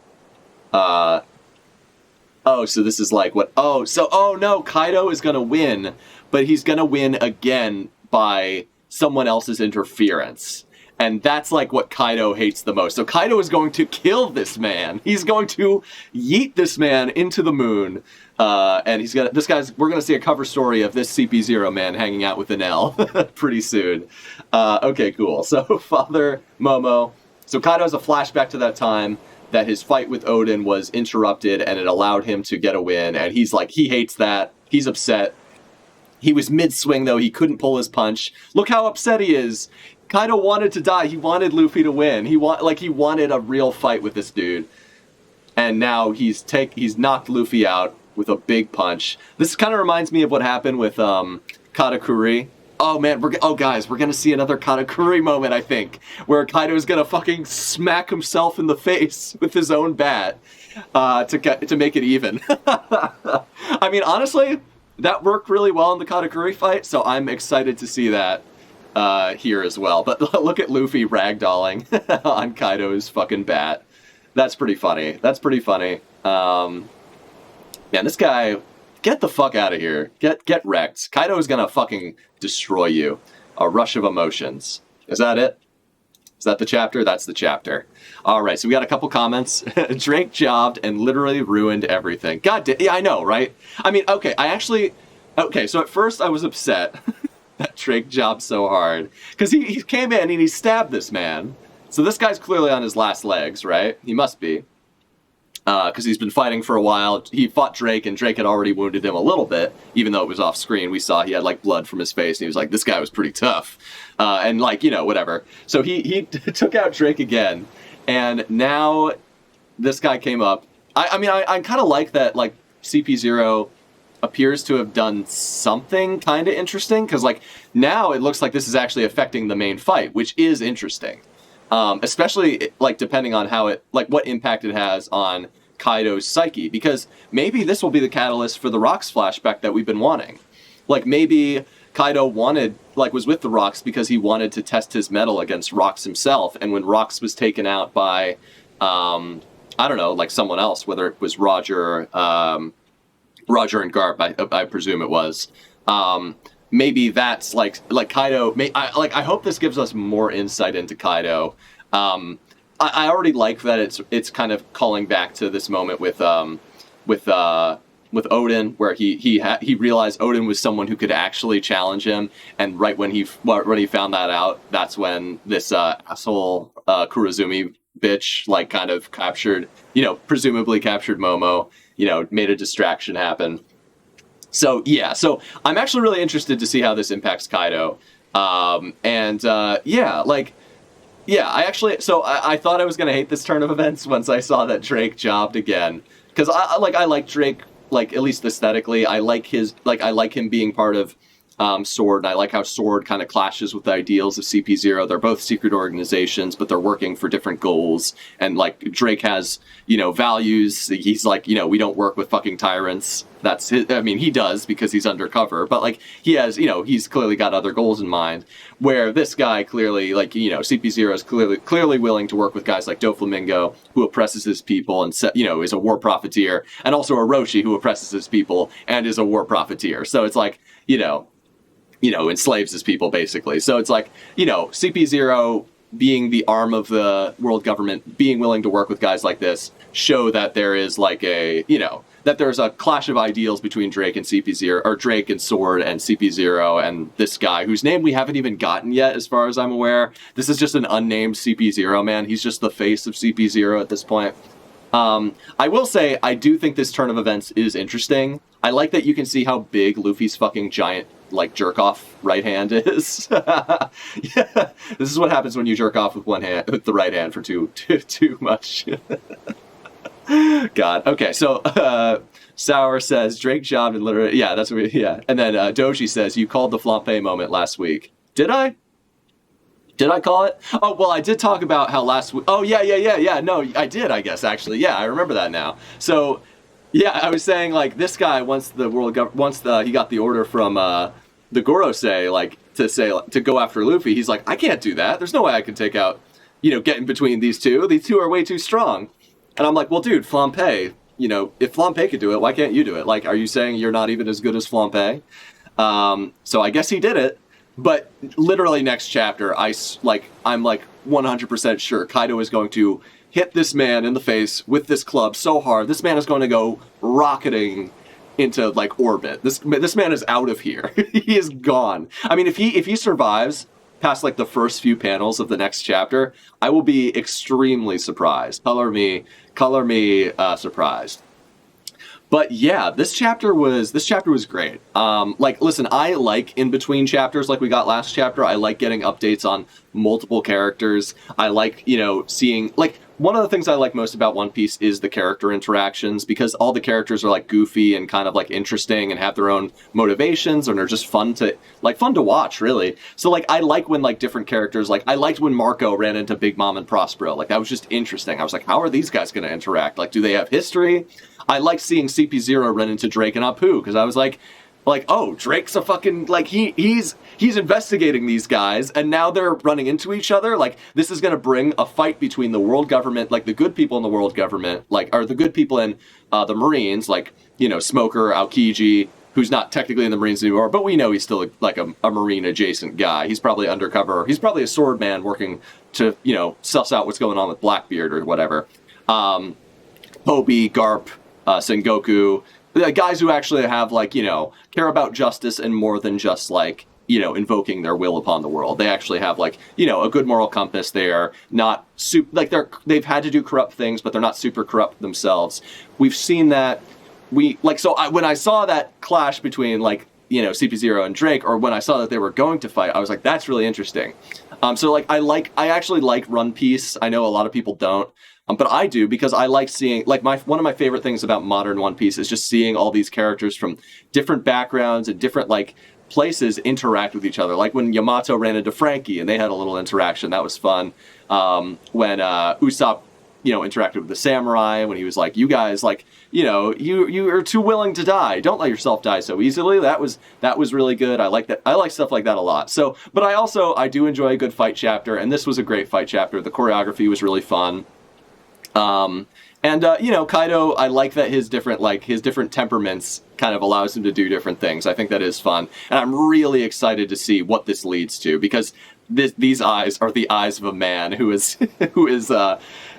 Oh, so this is like what? Oh no, Kaido is gonna win, but he's gonna win again by someone else's interference. And that's like what Kaido hates the most. So Kaido is going to kill this man. He's going to yeet this man into the moon. And we're gonna see a cover story of this CP0 man hanging out with an L pretty soon. Okay, cool. So Father, Momo. So Kaido has a flashback to that time that his fight with Odin was interrupted and it allowed him to get a win. And he's like, he hates that. He's upset. He was mid-swing, though. He couldn't pull his punch. Look how upset he is. Kaido wanted to die. He wanted Luffy to win. He wanted a real fight with this dude. And now he's knocked Luffy out with a big punch. This kind of reminds me of what happened with Katakuri. Oh man, guys, we're gonna see another Katakuri moment, I think, where Kaido's gonna fucking smack himself in the face with his own bat to make it even. I mean, honestly, that worked really well in the Katakuri fight, so I'm excited to see that here as well. But look at Luffy ragdolling on Kaido's fucking bat. That's pretty funny. Man, this guy, get the fuck out of here. Get wrecked. Kaido is gonna fucking destroy you. A rush of emotions. Is that it? Is that the chapter? That's the chapter. All right, so we got a couple comments. Drake jobbed and literally ruined everything. God damn, yeah, I know, right? I mean, okay, so at first I was upset that Drake jobbed so hard. Because he came in and he stabbed this man. So this guy's clearly on his last legs, right? He must be. Because he's been fighting for a while. He fought Drake, and Drake had already wounded him a little bit, even though it was off screen. We saw he had, like, blood from his face, and he was like, this guy was pretty tough. And, like, you know, whatever. So he took out Drake again, and now this guy came up. I mean, I kind of like that, like, CP0 appears to have done something kind of interesting, because, like, now it looks like this is actually affecting the main fight, which is interesting. Especially, like, depending on how what impact it has on Kaido's psyche. Because maybe this will be the catalyst for the Rocks flashback that we've been wanting. Like, maybe Kaido was with the Rocks because he wanted to test his mettle against Rocks himself. And when Rocks was taken out by, I don't know, like someone else, whether it was Roger and Garp, I presume it was. Maybe that's like Kaido. I hope this gives us more insight into Kaido. I already like that it's kind of calling back to this moment with Odin, where he realized Odin was someone who could actually challenge him, and right when he found that out, that's when this asshole Kurozumi bitch kind of captured, presumably captured Momo, made a distraction happen. So, yeah, I'm actually really interested to see how this impacts Kaido. I thought I was going to hate this turn of events once I saw that Drake jobbed again. Because I like Drake, at least aesthetically. I like him being part of Sword, and I like how Sword kind of clashes with the ideals of CP0. They're both secret organizations, but they're working for different goals. And like Drake has, values. He's like, we don't work with fucking tyrants. That's his, I mean, he does because he's undercover, but like he has, he's clearly got other goals in mind. Where this guy clearly, like, CP0 is clearly willing to work with guys like Doflamingo, who oppresses his people and is a war profiteer, and also Orochi, who oppresses his people and is a war profiteer. So it's like, enslaves his people, basically. So it's like, CP0 being the arm of the world government, being willing to work with guys like this, show that there is like that there's a clash of ideals between Drake and CP0, or Drake and Sword and CP0 and this guy, whose name we haven't even gotten yet, as far as I'm aware. This is just an unnamed CP0 man. He's just the face of CP0 at this point. I will say, I do think this turn of events is interesting. I like that you can see how big Luffy's fucking giant, like, jerk-off right hand is. Yeah. This is what happens when you jerk off with with the right hand for too much. God. Okay, so, Sour says, Drake jobbed and literally, yeah, that's what yeah. And then, Doji says, you called the Flampe moment last week. Did I? Did I call it? Oh, well, I did talk about how last week... Oh, yeah. No, I did, I guess, actually. Yeah, I remember that now. So, yeah, I was saying, like, this guy, once he got the order from the Gorosei, like, to go after Luffy, he's like, I can't do that. There's no way I can take out, get in between these two. These two are way too strong. And I'm like, well, dude, Flampe, if Flampe could do it, why can't you do it? Like, are you saying you're not even as good as Flampe? So I guess he did it. But literally next chapter, I'm like 100% sure Kaido is going to hit this man in the face with this club so hard. This man is going to go rocketing into like orbit. This man is out of here. He is gone. I mean, if he survives past like the first few panels of the next chapter, I will be extremely surprised. Color me surprised. But yeah, this chapter was great. Like, listen, I like in between chapters, like we got last chapter. I like getting updates on multiple characters. I like, seeing, like, one of the things I like most about One Piece is the character interactions, because all the characters are like goofy and kind of like interesting and have their own motivations and are just fun to watch, really. So like, I like when like different characters, like I liked when Marco ran into Big Mom and Prospero. Like, that was just interesting. I was like, how are these guys going to interact? Like, do they have history? I like seeing CP0 run into Drake and Apu, because I was like, oh, Drake's a fucking, like, he's investigating these guys, and now they're running into each other. Like, this is going to bring a fight between the world government, like, the good people in the world government, like, or the good people in the Marines, like, Smoker, Aokiji, who's not technically in the Marines anymore, but we know he's still, like, a Marine-adjacent guy. He's probably undercover. He's probably a sword man working to, suss out what's going on with Blackbeard or whatever. Hobie, Garp, Sengoku, guys who actually have, like, care about justice and more than just, like, invoking their will upon the world. They actually have, like, a good moral compass. They are not they've had to do corrupt things, but they're not super corrupt themselves. We've seen that. When I saw that clash between, like, CP0 and Drake, or when I saw that they were going to fight, I was like, that's really interesting. So, like, I actually like Run Piece. I know a lot of people don't. But I do, because I like seeing, like, one of my favorite things about modern One Piece is just seeing all these characters from different backgrounds and different, like, places interact with each other. Like when Yamato ran into Frankie and they had a little interaction, that was fun. When Usopp, interacted with the samurai, when he was like, you guys, like, you are too willing to die. Don't let yourself die so easily. That was really good. I like that. I like stuff like that a lot. So, but I do enjoy a good fight chapter, and this was a great fight chapter. The choreography was really fun. Kaido, I like that his different temperaments kind of allows him to do different things. I think that is fun. And I'm really excited to see what this leads to, because these eyes are the eyes of a man who is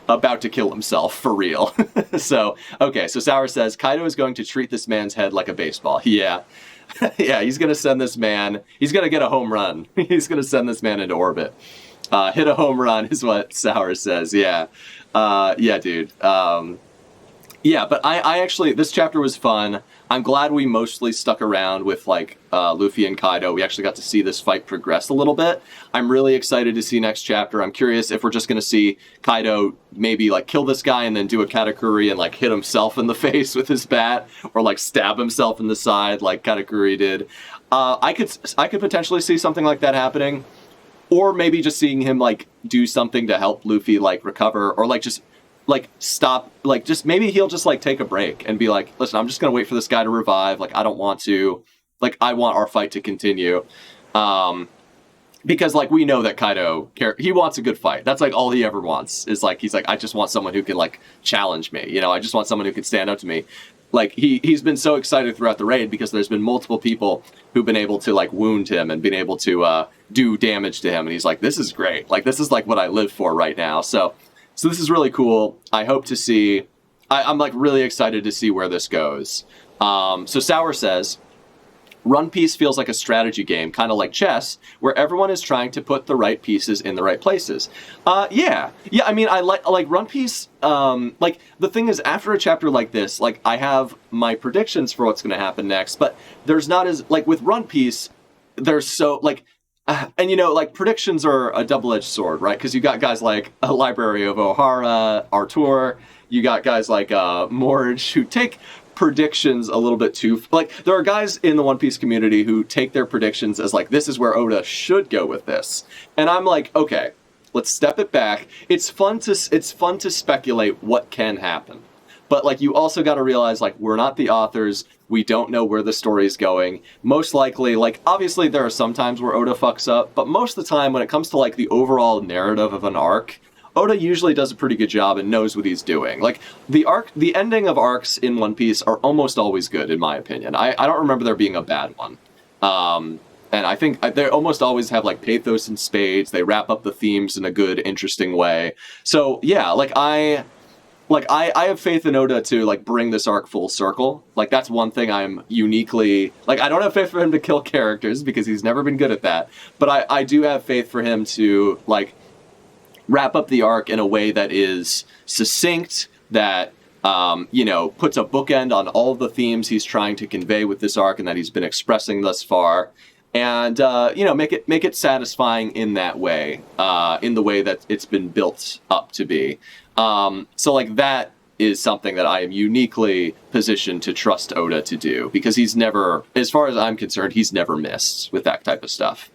about to kill himself for real. So Sour says, Kaido is going to treat this man's head like a baseball. Yeah. Yeah, he's going to send this man, he's going to get a home run. He's going to send this man into orbit. Hit a home run is what Sour says. Yeah. Yeah, dude. Yeah, but I actually, this chapter was fun. I'm glad we mostly stuck around with like Luffy and Kaido. We actually got to see this fight progress a little bit. I'm really excited to see next chapter. I'm curious if we're just going to see Kaido maybe like kill this guy and then do a katakuri and like hit himself in the face with his bat, or like stab himself in the side like katakuri did. I could potentially see something like that happening, or maybe just seeing him like do something to help Luffy like recover, or like just like stop, like just maybe he'll just like take a break and be like, listen, I'm just gonna wait for this guy to revive. Like I don't want to, like I want our fight to continue, because like we know that Kaido he wants a good fight. That's like all he ever wants is like he's like, I just want someone who can like challenge me. You know, I just want someone who can stand up to me. Like he's been so excited throughout the raid because there's been multiple people who've been able to like wound him and been able to do damage to him, and he's like, this is great. Like this is like what I live for right now. So this is really cool. I hope to see. I'm like really excited to see where this goes. So Sour says, One Piece feels like a strategy game, kind of like chess, where everyone is trying to put the right pieces in the right places. Yeah. I mean, I like One Piece. Like the thing is, after a chapter like this, like I have my predictions for what's going to happen next, but there's not as like with One Piece. There's so like. And you know, like predictions are a double-edged sword, right? Because you got guys like a Library of Ohara, Artur. You got guys like Morge who take predictions a little bit too. Like there are guys in the One Piece community who take their predictions as like, this is where Oda should go with this, and I'm like, okay, let's step it back. It's fun to speculate what can happen, but like you also got to realize like we're not the authors. We don't know where the story's going. Most likely, like, obviously there are some times where Oda fucks up, but most of the time when it comes to, like, the overall narrative of an arc, Oda usually does a pretty good job and knows what he's doing. Like, the ending of arcs in One Piece are almost always good, in my opinion. I don't remember there being a bad one. And I think they almost always have, like, pathos and spades. They wrap up the themes in a good, interesting way. So, yeah, like, I have faith in Oda to, like, bring this arc full circle. Like, that's one thing I'm uniquely... Like, I don't have faith for him to kill characters, because he's never been good at that. But I do have faith for him to, like, wrap up the arc in a way that is succinct, that, you know, puts a bookend on all of the themes he's trying to convey with this arc and that he's been expressing thus far. And, you know, make it satisfying in that way, in the way that it's been built up to be. So like that is something that I am uniquely positioned to trust Oda to do, because he's never, as far as I'm concerned, he's never missed with that type of stuff.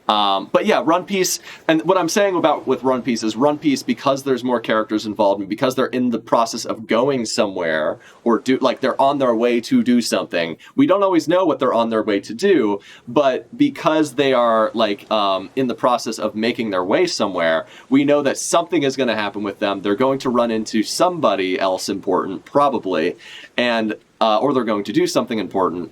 But yeah, One Piece, and what I'm saying about with One Piece is One Piece, because there's more characters involved and because they're in the process of going somewhere or they're on their way to do something. We don't always know what they're on their way to do, but because they are like in the process of making their way somewhere, we know that something is going to happen with them. They're going to run into somebody else important, probably, and or they're going to do something important,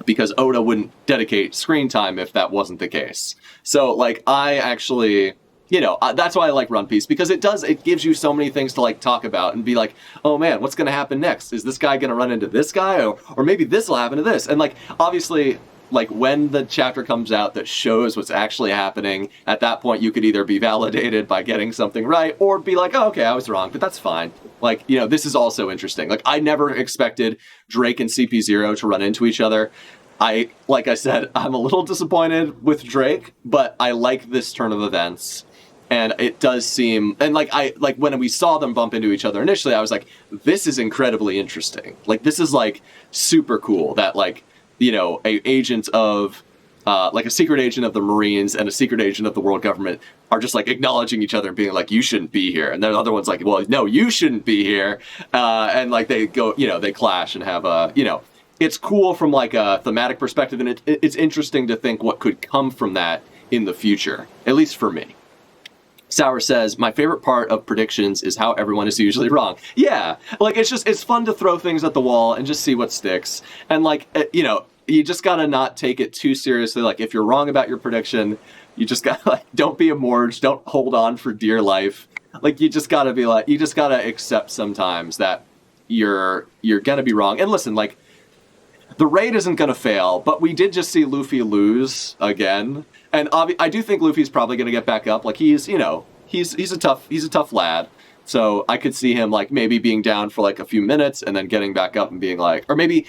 because Oda wouldn't dedicate screen time if that wasn't the case. So, like, I actually, you know, that's why I like One Piece, because it gives you so many things to, like, talk about and be like, oh man, what's going to happen next? Is this guy going to run into this guy? Or maybe this will happen to this. And, like, obviously, like, when the chapter comes out that shows what's actually happening, at that point you could either be validated by getting something right, or be like, oh, okay, I was wrong, but that's fine. Like, you know, this is also interesting. Like, I never expected Drake and CP0 to run into each other. Like I said, I'm a little disappointed with Drake, but I like this turn of events. And it does seem, and like when we saw them bump into each other initially, I was like, this is incredibly interesting. Like, this is like super cool that, like, you know, like a secret agent of the Marines and a secret agent of the world government are just like acknowledging each other and being like, you shouldn't be here. And then the other one's like, well, no, you shouldn't be here. And like they go, you know, they clash and have a, you know, it's cool from like a thematic perspective, and it's interesting to think what could come from that in the future, at least for me. Sour says, my favorite part of predictions is how everyone is usually wrong. Yeah, like it's fun to throw things at the wall and just see what sticks. And like, you know, you just gotta not take it too seriously. Like, if you're wrong about your prediction, you just gotta, like, don't be a Morge, don't hold on for dear life. Like, you just gotta be like, you just gotta accept sometimes that you're gonna be wrong. And listen, like, the raid isn't going to fail, but we did just see Luffy lose again. And I do think Luffy's probably going to get back up. Like, he's, you know, he's a tough lad. So I could see him like maybe being down for like a few minutes and then getting back up and being like, or maybe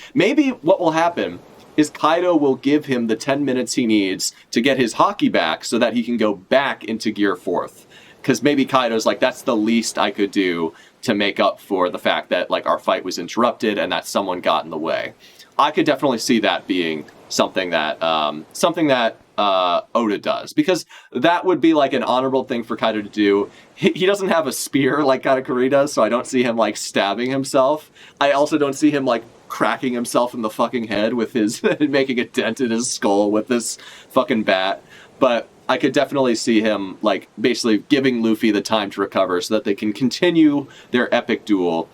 what will happen is Kaido will give him the 10 minutes he needs to get his haki back so that he can go back into Gear 4th. Because maybe Kaido's like, that's the least I could do to make up for the fact that like our fight was interrupted and that someone got in the way. I could definitely see that being something that Oda does, because that would be like an honorable thing for Kaido to do. He doesn't have a spear like Katakuri does, so I don't see him like stabbing himself. I also don't see him like cracking himself in the fucking head with his making a dent in his skull with this fucking bat. But I could definitely see him like basically giving Luffy the time to recover so that they can continue their epic duel.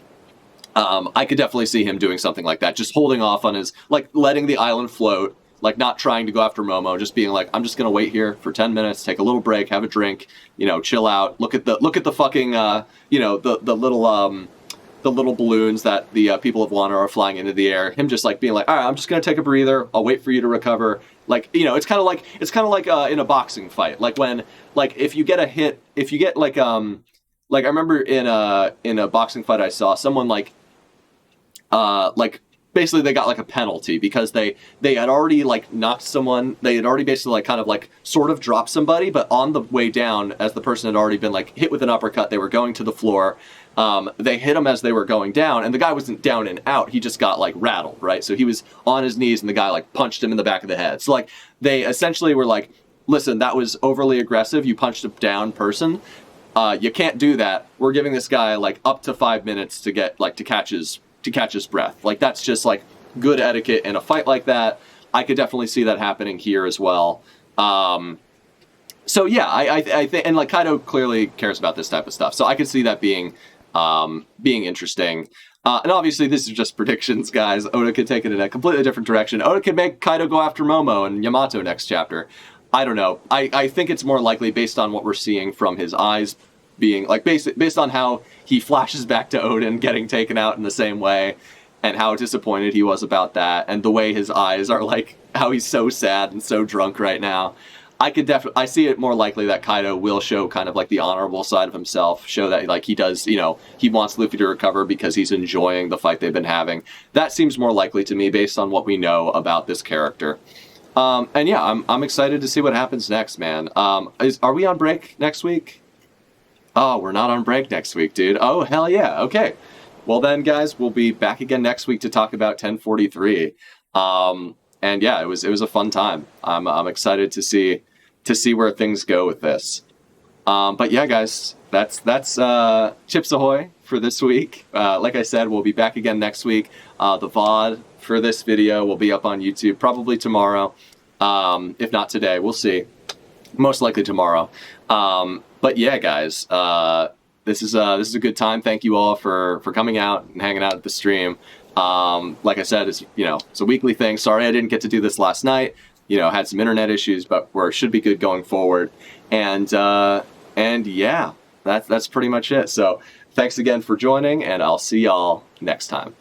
I could definitely see him doing something like that, just holding off on his, like letting the island float, like not trying to go after Momo, just being like, I'm just gonna wait here for 10 minutes, take a little break, have a drink, you know, chill out, look at the fucking you know, the little balloons that the people of Wano are flying into the air. Him just like being like, all right, I'm just gonna take a breather. I'll wait for you to recover. Like, you know, it's kind of like in a boxing fight. Like when, like if you get a hit, if you get like I remember in a boxing fight I saw someone like basically they got like a penalty because they had already like knocked someone. They had already basically like kind of like sort of dropped somebody, but on the way down, as the person had already been like hit with an uppercut, they were going to the floor. They hit him as they were going down, and the guy wasn't down and out. He just got like rattled, right? So he was on his knees, and the guy like punched him in the back of the head. So like they essentially were like, listen, that was overly aggressive. You punched a down person. You can't do that. We're giving this guy like up to 5 minutes to get like to catch his breath. Like that's just like good etiquette in a fight like that. I could definitely see that happening here as well. So yeah, I think, and like Kaido clearly cares about this type of stuff. So I could see that being interesting. And obviously this is just predictions, guys. Oda could take it in a completely different direction. Oda could make Kaido go after Momo and Yamato next chapter. I don't know. I think it's more likely based on what we're seeing from his eyes being like based on how he flashes back to Odin getting taken out in the same way and how disappointed he was about that and the way his eyes are like how he's so sad and so drunk right now. I see it more likely that Kaido will show kind of like the honorable side of himself, show that like he does, you know, he wants Luffy to recover because he's enjoying the fight they've been having. That seems more likely to me based on what we know about this character. And yeah, I'm excited to see what happens next, man. Are we on break next week? Oh, we're not on break next week, dude. Oh, hell yeah. Okay. Well then, guys, we'll be back again next week to talk about 1043. And yeah, it was a fun time. I'm excited to see where things go with this. But yeah, guys, that's ChipZ Ahoy for this week. Like I said, we'll be back again next week. The VOD for this video will be up on YouTube probably tomorrow. If not today, we'll see. Most likely tomorrow. But yeah, guys, this is a good time. Thank you all for coming out and hanging out at the stream. Like I said, it's a weekly thing. Sorry I didn't get to do this last night. Had some internet issues, but we should be good going forward. And yeah, that's pretty much it. So thanks again for joining, and I'll see y'all next time.